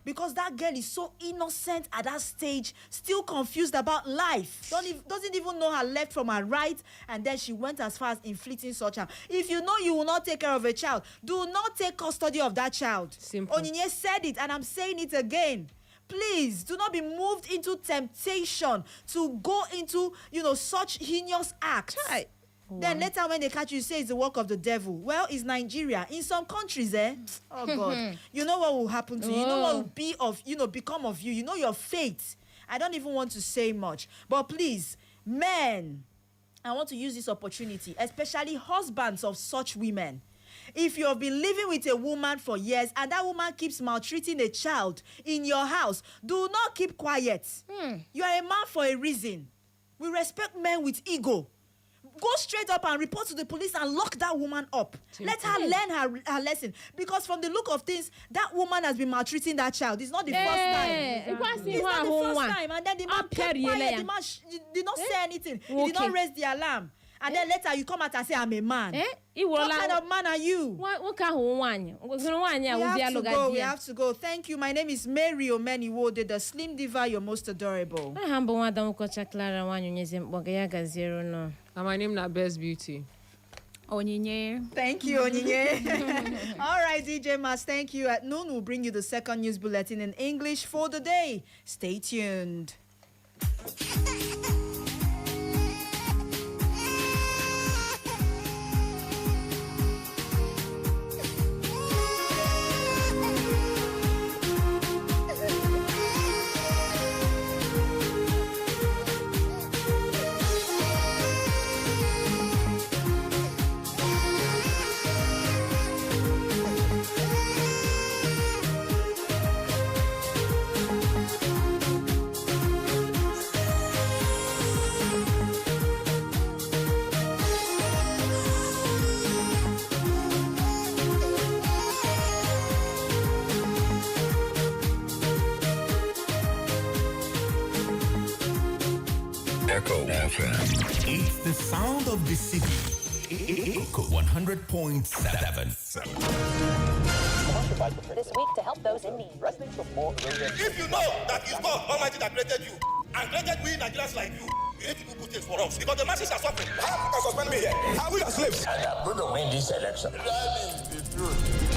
Because that girl is so innocent at that stage, still confused about life. Doesn't even know her left from her right. And then she went as far as inflicting such harm. If you know you will not take care of a child, do not take custody of that child. Simple. Onyinye said it, and I'm saying it again. Please do not be moved into temptation to go into, such heinous acts. Then later when they catch you, say it's the work of the devil. Well, it's Nigeria. In some countries, oh God, you know what will happen to you. You know what will become of you. You know your fate. I don't even want to say much. But please, men, I want to use this opportunity, especially husbands of such women. If you have been living with a woman for years and that woman keeps maltreating a child in your house, do not keep quiet. You are a man for a reason. We respect men with ego. Go straight up and report to the police and lock that woman up. Let her learn her lesson. Because from the look of things, that woman has been maltreating that child. It's not the first time. It's not the first time. And then the man kept quiet. The man did not say anything. He did not raise the alarm. And then later you come out and say, I'm a man. What kind of man are you? We have to go. Thank you. My name is Mary Omeniwode, the Slim Diva, your most adorable. And my name is Best Beauty. Onyinye. Thank you, Onyinye. All right, DJ Mas, thank you. At noon, we'll bring you the second news bulletin in English for the day. Stay tuned. Echo FM. It's the sound of the city. Echo 100.7. This week to help those in need. If you know that it's God Almighty that created you and created we Nigerians like you need to do good things for us because the masses are suffering. How can suspend me here? Are we your slaves? And I'm going to win this election. That is the truth.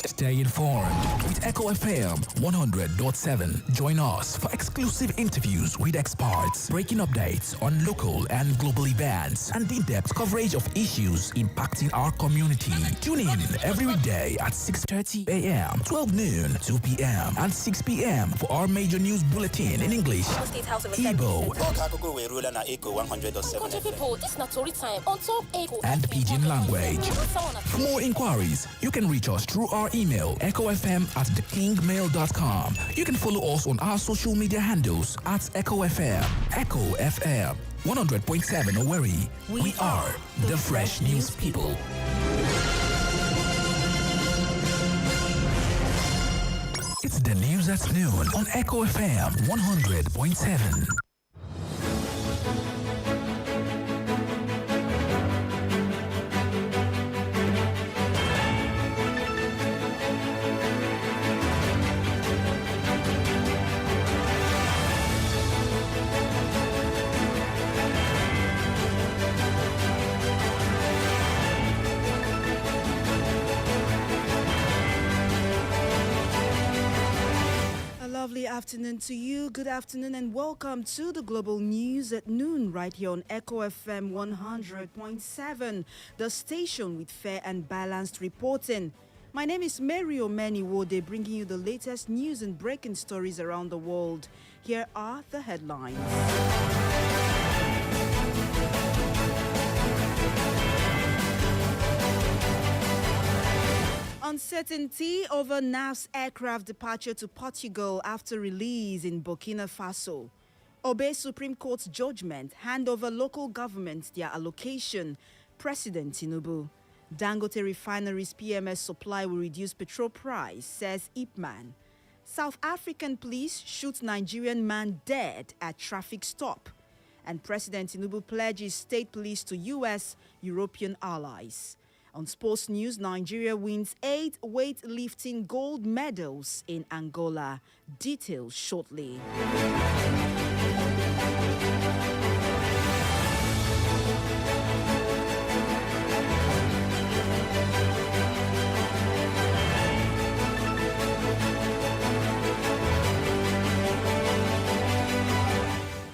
Stay informed with Echo FM 100.7. Join us for exclusive interviews with experts, breaking updates on local and global events, and in-depth coverage of issues impacting our community. Tune in every weekday at 6:30 a.m., 12 noon, 2 p.m., and 6 p.m. for our major news bulletin in English, Igbo, People, this is not story time on Top Echo and Pidgin language. For more inquiries, you can reach us through our email, echofm@thekingmail.com. You can follow us on our social media handles at Echo FM. Echo FM 100.7 Owerri. We are the Fresh News People. It's the news at noon on Echo FM 100.7. Lovely afternoon to you. Good afternoon and welcome to the Global News at noon right here on Echo FM 100.7, the station with fair and balanced reporting. My name is Mary Omeniwode, bringing you the latest news and breaking stories around the world. Here are the headlines. Uncertainty over NAF's aircraft departure to Portugal after release in Burkina Faso. Obey Supreme Court's judgment, hand over local governments their allocation. President Tinubu. Dangote Refinery's PMS supply will reduce petrol price, says Ipman. South African police shoot Nigerian man dead at traffic stop. And President Tinubu pledges state police to U.S. European allies. On sports news, Nigeria wins 8 weightlifting gold medals in Angola. Details shortly.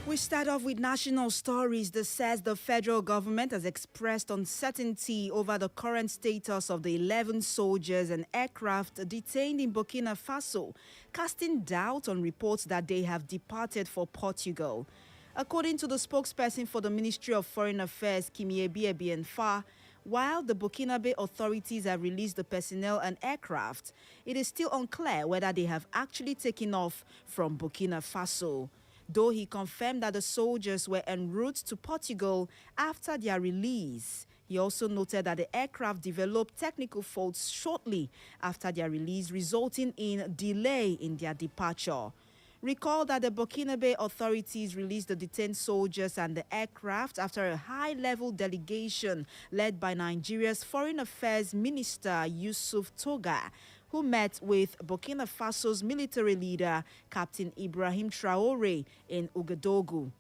We start off with national stories that says the federal government has expressed uncertainty over the current status of the 11 soldiers and aircraft detained in Burkina Faso, casting doubt on reports that they have departed for Portugal. According to the spokesperson for the Ministry of Foreign Affairs, Kimiebi Ebienfa, while the Burkinabe authorities have released the personnel and aircraft, it is still unclear whether they have actually taken off from Burkina Faso. Though he confirmed that the soldiers were en route to Portugal after their release. He also noted that the aircraft developed technical faults shortly after their release, resulting in delay in their departure. Recall that the Burkinabe authorities released the detained soldiers and the aircraft after a high-level delegation led by Nigeria's Foreign Affairs Minister Yusuf Toga, who met with Burkina Faso's military leader, Captain Ibrahim Traore, in Ouagadougou.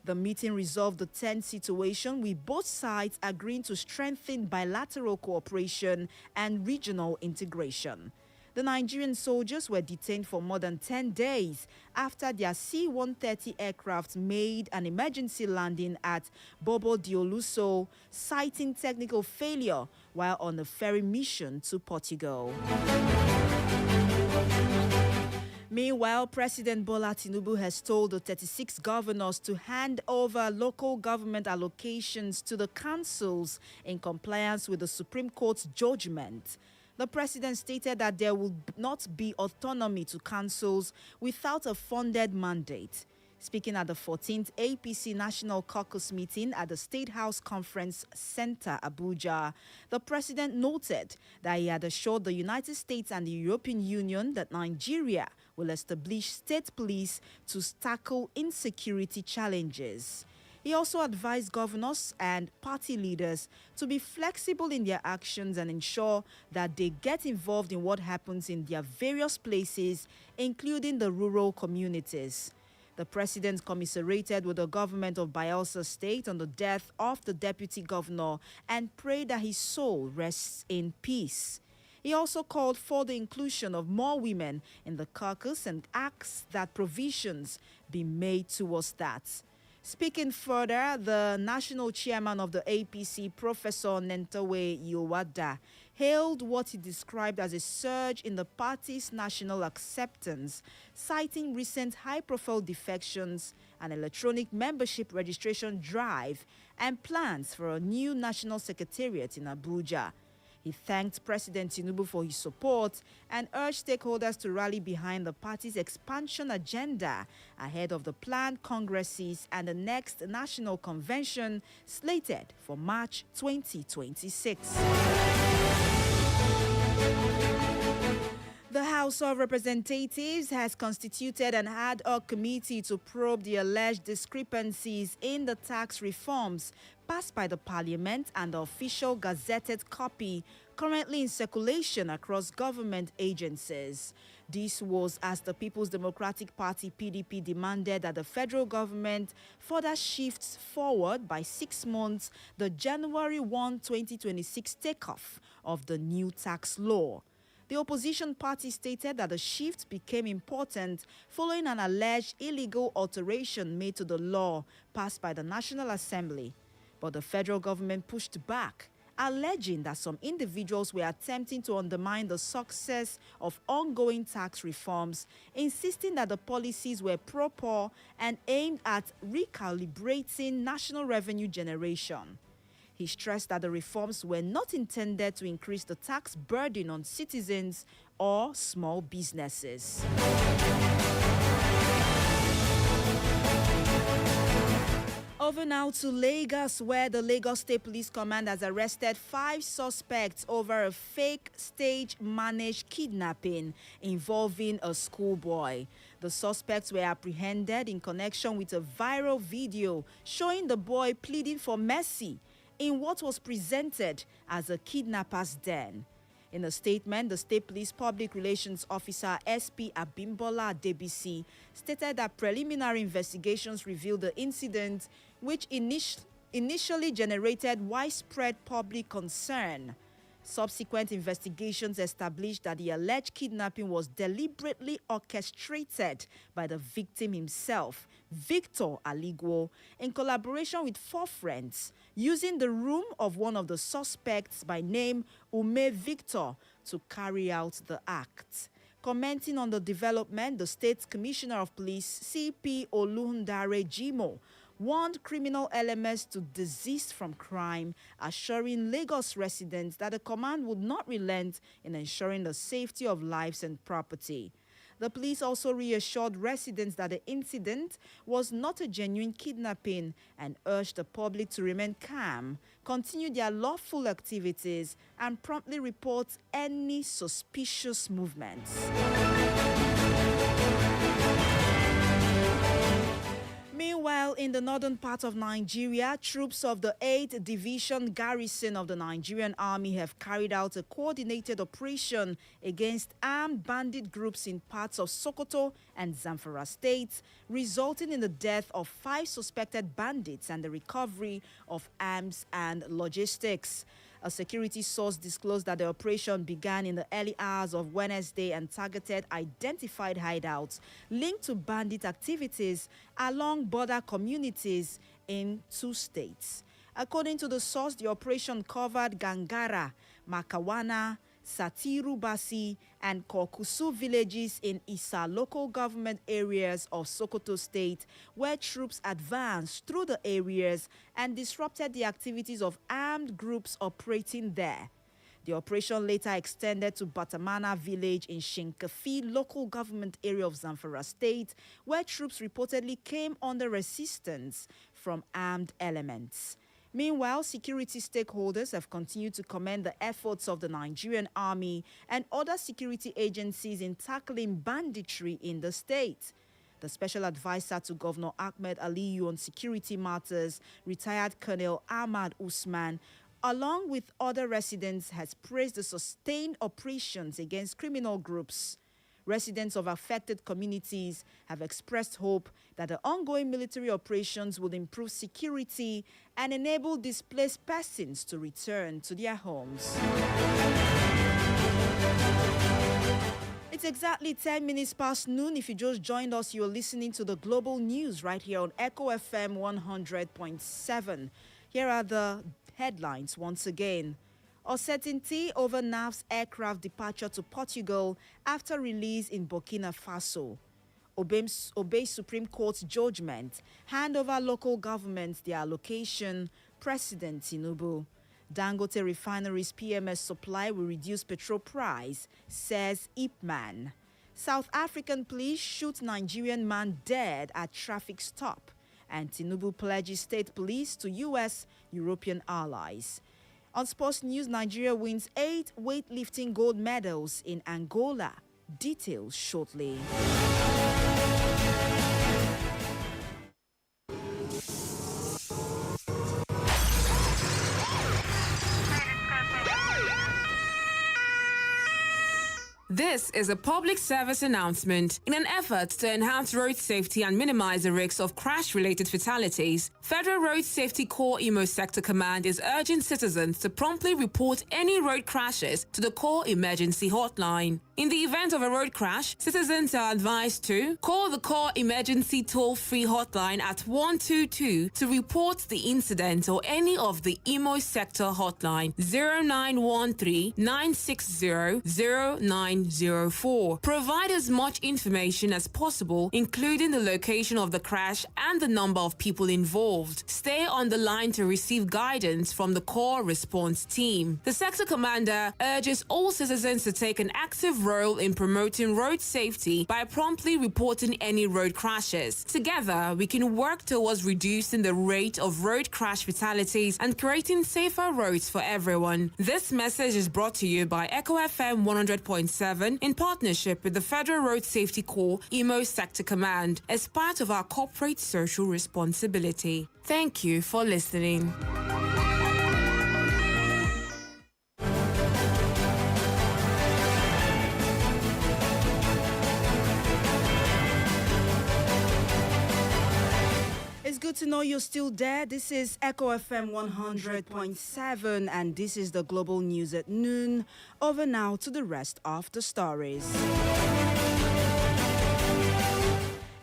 The meeting resolved the tense situation, with both sides agreeing to strengthen bilateral cooperation and regional integration. The Nigerian soldiers were detained for more than 10 days after their C-130 aircraft made an emergency landing at Bobo Dioulasso, citing technical failure while on a ferry mission to Portugal. Meanwhile, President Bola Tinubu has told the 36 governors to hand over local government allocations to the councils in compliance with the Supreme Court's judgment. The president stated that there will not be autonomy to councils without a funded mandate. Speaking at the 14th APC National Caucus meeting at the State House Conference Center, Abuja, the president noted that he had assured the United States and the European Union that Nigeria will establish state police to tackle insecurity challenges. He also advised governors and party leaders to be flexible in their actions and ensure that they get involved in what happens in their various places, including the rural communities. The president commiserated with the government of Bayelsa State on the death of the deputy governor and prayed that his soul rests in peace. He also called for the inclusion of more women in the caucus and asked that provisions be made towards that. Speaking further, the national chairman of the APC, Professor Nentawe Yowada, hailed what he described as a surge in the party's national acceptance, citing recent high-profile defections, an electronic membership registration drive, and plans for a new national secretariat in Abuja. He thanked President Tinubu for his support and urged stakeholders to rally behind the party's expansion agenda ahead of the planned congresses and the next national convention slated for March 2026. The House of Representatives has constituted an ad hoc committee to probe the alleged discrepancies in the tax reforms passed by the Parliament and the official gazetted copy currently in circulation across government agencies. This was as the People's Democratic Party (PDP) demanded that the federal government further shifts forward by 6 months the January 1, 2026 takeoff of the new tax law. The opposition party stated that the shift became important following an alleged illegal alteration made to the law passed by the National Assembly. But the federal government pushed back, alleging that some individuals were attempting to undermine the success of ongoing tax reforms, insisting that the policies were pro-poor and aimed at recalibrating national revenue generation. He stressed that the reforms were not intended to increase the tax burden on citizens or small businesses. Over now to Lagos, where the Lagos State Police Command has arrested 5 suspects over a fake stage-managed kidnapping involving a schoolboy. The suspects were apprehended in connection with a viral video showing the boy pleading for mercy in what was presented as a kidnapper's den. In a statement, the State Police Public Relations Officer SP Abimbola Adebisi stated that preliminary investigations revealed the incident, which initially generated widespread public concern. Subsequent investigations established that the alleged kidnapping was deliberately orchestrated by the victim himself, Victor Aligwo, in collaboration with 4 friends, using the room of one of the suspects by name Ume Victor to carry out the act. Commenting on the development, the State Commissioner of Police, CP Oluhundare Jimo, warned criminal elements to desist from crime, assuring Lagos residents that the command would not relent in ensuring the safety of lives and property. The police also reassured residents that the incident was not a genuine kidnapping and urged the public to remain calm, continue their lawful activities, and promptly report any suspicious movements. Meanwhile, in the northern part of Nigeria, troops of the 8th Division Garrison of the Nigerian Army have carried out a coordinated operation against armed bandit groups in parts of Sokoto and Zamfara states, resulting in the death of 5 suspected bandits and the recovery of arms and logistics. A security source disclosed that the operation began in the early hours of Wednesday and targeted identified hideouts linked to bandit activities along border communities in 2 states. According to the source, the operation covered Gangara, Makawana, Satiru Basi, and Kokusu villages in Isa local government areas of Sokoto State, where troops advanced through the areas and disrupted the activities of armed groups operating there. The operation later extended to Batamana village in Shinkafi local government area of Zamfara State, where troops reportedly came under resistance from armed elements. Meanwhile, security stakeholders have continued to commend the efforts of the Nigerian Army and other security agencies in tackling banditry in the state. The special advisor to Governor Ahmed Aliyu on security matters, retired Colonel Ahmad Usman, along with other residents, has praised the sustained operations against criminal groups. Residents of affected communities have expressed hope that the ongoing military operations will improve security and enable displaced persons to return to their homes. It's exactly 10 minutes past noon. If you just joined us, you're listening to the global news right here on Echo FM 100.7. Here are the headlines once again. Uncertainty over NAF's aircraft departure to Portugal after release in Burkina Faso. Obey Supreme Court's judgment. Hand over local governments their allocation. President Tinubu. Dangote Refinery's PMS supply will reduce petrol price, says Ipman. South African police shoot Nigerian man dead at traffic stop. And Tinubu pledges state police to U.S. European allies. On sports news, Nigeria wins 8 weightlifting gold medals in Angola. Details shortly. This is a public service announcement. In an effort to enhance road safety and minimize the risks of crash-related fatalities, Federal Road Safety Corps Imo Sector Command is urging citizens to promptly report any road crashes to the Corps Emergency Hotline. In the event of a road crash, citizens are advised to call the Corps Emergency Toll-Free Hotline at 122 to report the incident or any of the Imo Sector Hotline 0913 960 0904. Provide as much information as possible, including the location of the crash and the number of people involved. Stay on the line to receive guidance from the Corps Response Team. The Sector Commander urges all citizens to take an active role in promoting road safety by promptly reporting any road crashes. Together, we can work towards reducing the rate of road crash fatalities and creating safer roads for everyone. This message is brought to you by Echo FM 100.7 in partnership with the Federal Road Safety Corps Imo Sector Command as part of our corporate social responsibility. Thank you for listening. It's good to know you're still there. This is Echo FM 100.7 and this is the global news at noon. Over now to the rest of the stories.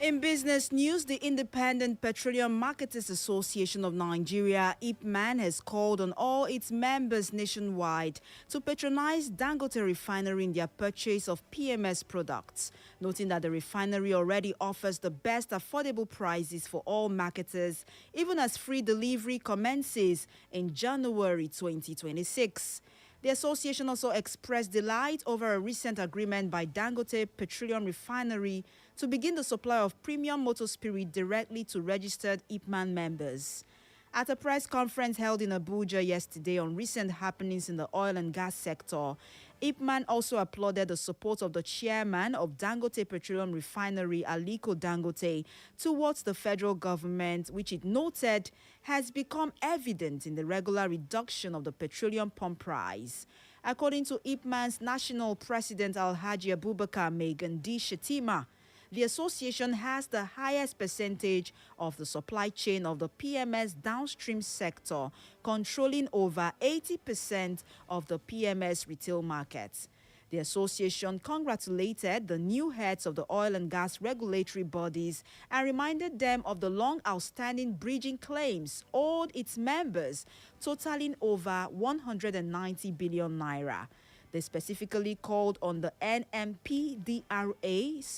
In business news, the Independent Petroleum Marketers Association of Nigeria, IPMAN, has called on all its members nationwide to patronize Dangote Refinery in their purchase of PMS products, noting that the refinery already offers the best affordable prices for all marketers, even as free delivery commences in January 2026. The association also expressed delight over a recent agreement by Dangote Petroleum Refinery to begin the supply of premium motor spirit directly to registered IPMAN members. At a press conference held in Abuja yesterday on recent happenings in the oil and gas sector, IPMAN also applauded the support of the chairman of Dangote Petroleum Refinery, Aliko Dangote, towards the federal government, which it noted has become evident in the regular reduction of the petroleum pump price. According to IPMAN's national president, Alhaji Abubakar Megandi Shetima, the association has the highest percentage of the supply chain of the PMS downstream sector, controlling over 80% of the PMS retail market. The association congratulated the new heads of the oil and gas regulatory bodies and reminded them of the long outstanding bridging claims owed its members, totaling over 190 billion naira. They specifically called on the NMPDRA's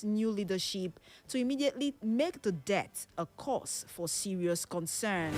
new leadership to immediately make the debt a cause for serious concern.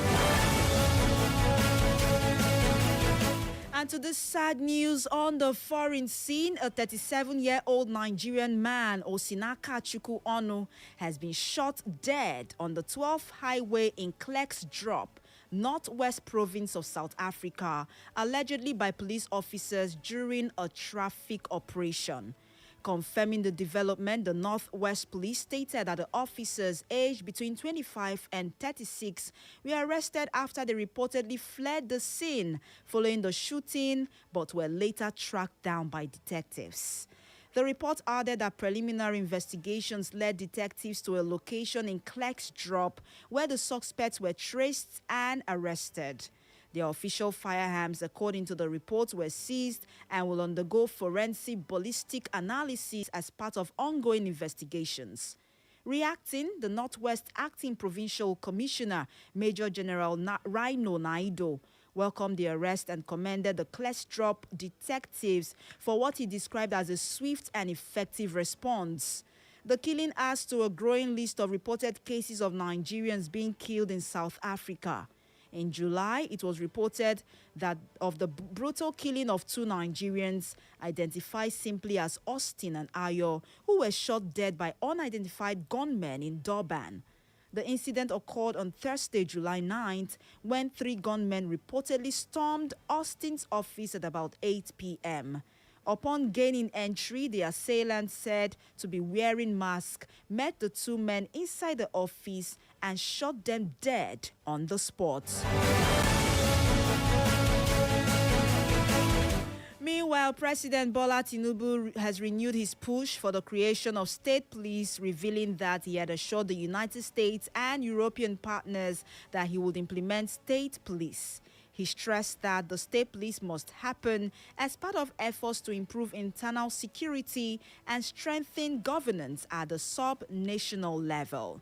And to this sad news on the foreign scene, a 37-year-old Nigerian man, Osinaka Chukwu Onu, has been shot dead on the 12th highway in Clerks Drop, northwest province of South Africa, allegedly by police officers during a traffic operation. Confirming the development, the Northwest Police stated that the officers aged between 25 and 36 were arrested after they reportedly fled the scene following the shooting, but were later tracked down by detectives. The report added that preliminary investigations led detectives to a location in Klerksdorp where the suspects were traced and arrested. The official firearms, according to the report, were seized and will undergo forensic ballistic analysis as part of ongoing investigations. Reacting, the Northwest Acting Provincial Commissioner, Major General Rhino Naido, welcomed the arrest and commended the Klerksdorp detectives for what he described as a swift and effective response. The killing adds to a growing list of reported cases of Nigerians being killed in South Africa. In July, it was reported that of the brutal killing of 2 Nigerians, identified simply as Austin and Ayo, who were shot dead by unidentified gunmen in Durban. The incident occurred on Thursday, July 9th, when 3 gunmen reportedly stormed Austin's office at about 8 p.m. Upon gaining entry, the assailants, said to be wearing masks, met the 2 men inside the office and shot them dead on the spot. Meanwhile, President Bola Tinubu has renewed his push for the creation of state police, revealing that he had assured the United States and European partners that he would implement state police. He stressed that the state police must happen as part of efforts to improve internal security and strengthen governance at the sub-national level.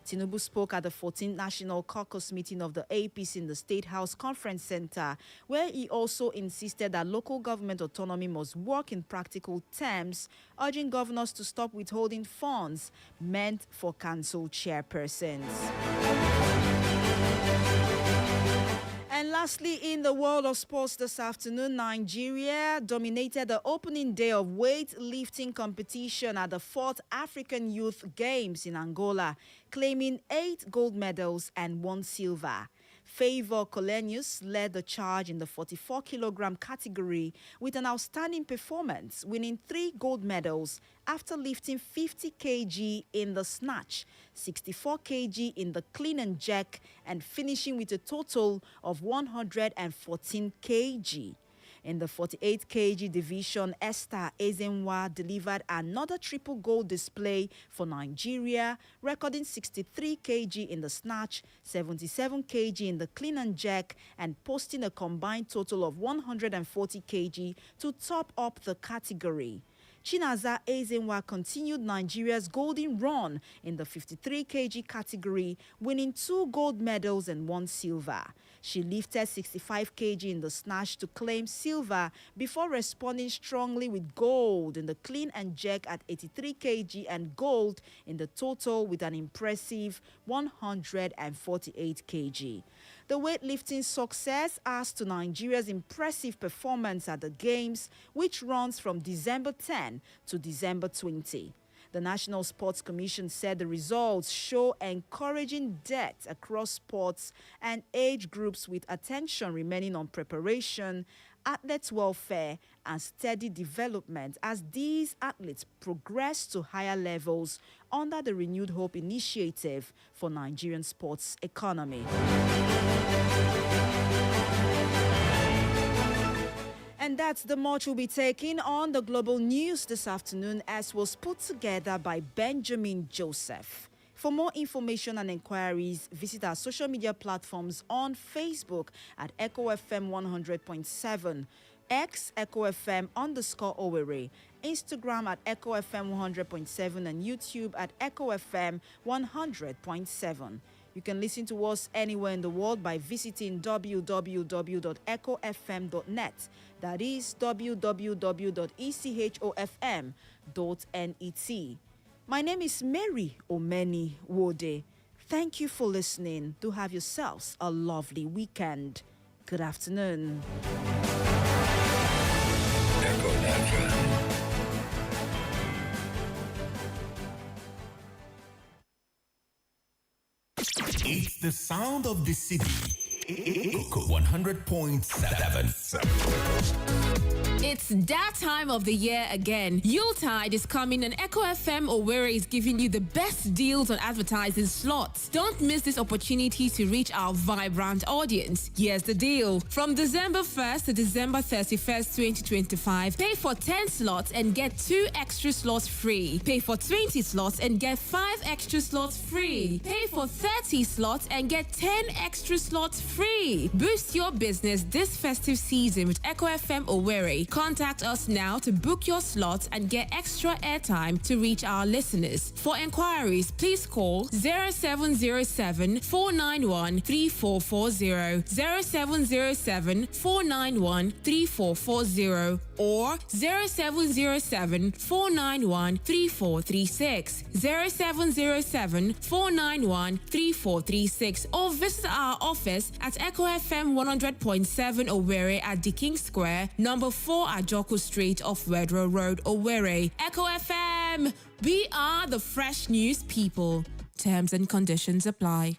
Tinubu spoke at the 14th National Caucus meeting of the APC in the State House Conference Center, where he also insisted that local government autonomy must work in practical terms, urging governors to stop withholding funds meant for council chairpersons. And lastly, in the world of sports this afternoon, Nigeria dominated the opening day of weightlifting competition at the 4th African Youth Games in Angola, claiming 8 gold medals and 1 silver. Favor Colenius led the charge in the 44-kilogram category with an outstanding performance, winning 3 gold medals after lifting 50 kg in the snatch, 64 kg in the clean and jerk, and finishing with a total of 114 kg. In the 48 kg division, Esther Ezenwa delivered another triple gold display for Nigeria, recording 63 kg in the snatch, 77 kg in the clean and jerk, and posting a combined total of 140 kg to top up the category. Chinaza Ezenwa continued Nigeria's golden run in the 53 kg category, winning 2 gold medals and 1 silver. She lifted 65 kg in the snatch to claim silver before responding strongly with gold in the clean and jerk at 83 kg and gold in the total with an impressive 148 kg. The weightlifting success adds to Nigeria's impressive performance at the Games, which runs from December 10 to December 20. The National Sports Commission said the results show encouraging depth across sports and age groups, with attention remaining on preparation, athletes' welfare, and steady development as these athletes progress to higher levels under the Renewed Hope initiative for Nigerian sports economy. And that's the much we'll be taking on the global news this afternoon, as was put together by Benjamin Joseph. For more information and inquiries, visit our social media platforms on Facebook at Echo FM 100.7, X Echo FM _Owerri, Instagram at Echo FM 100.7, and YouTube at Echo FM 100.7. You can listen to us anywhere in the world by visiting www.echofm.net. That is www.echofm.net. My name is Mary Omeni Wode. Thank you for listening. Do have yourselves a lovely weekend. Good afternoon. It's the sound of the city. Echo 100.7. It's that time of the year again. Yuletide is coming and Echo FM Owerri is giving you the best deals on advertising slots. Don't miss this opportunity to reach our vibrant audience. Here's the deal. From December 1st to December 31st, 2025, pay for 10 slots and get 2 extra slots free. Pay for 20 slots and get 5 extra slots free. Pay for 30 slots and get 10 extra slots free. Boost your business this festive season with Echo FM Owerri. Contact us now to book your slots and get extra airtime to reach our listeners. For inquiries, please call 0707 491 3440, 0707 491 3440, or 0707 491 3436, 0707 491 3436, or visit our office at Echo FM 100.7 Owerri at the King Square, number 4 at Joko Street off Wedro Road, Owerri. Echo FM, we are the fresh news people. Terms and conditions apply.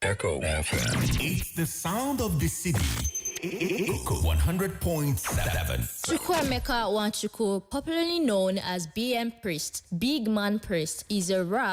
Echo FM. It's the sound of the city. Echo 100.7. Chukwuemeka Nwachukwu, popularly known as BM Priest, Big Man Priest, is a rap,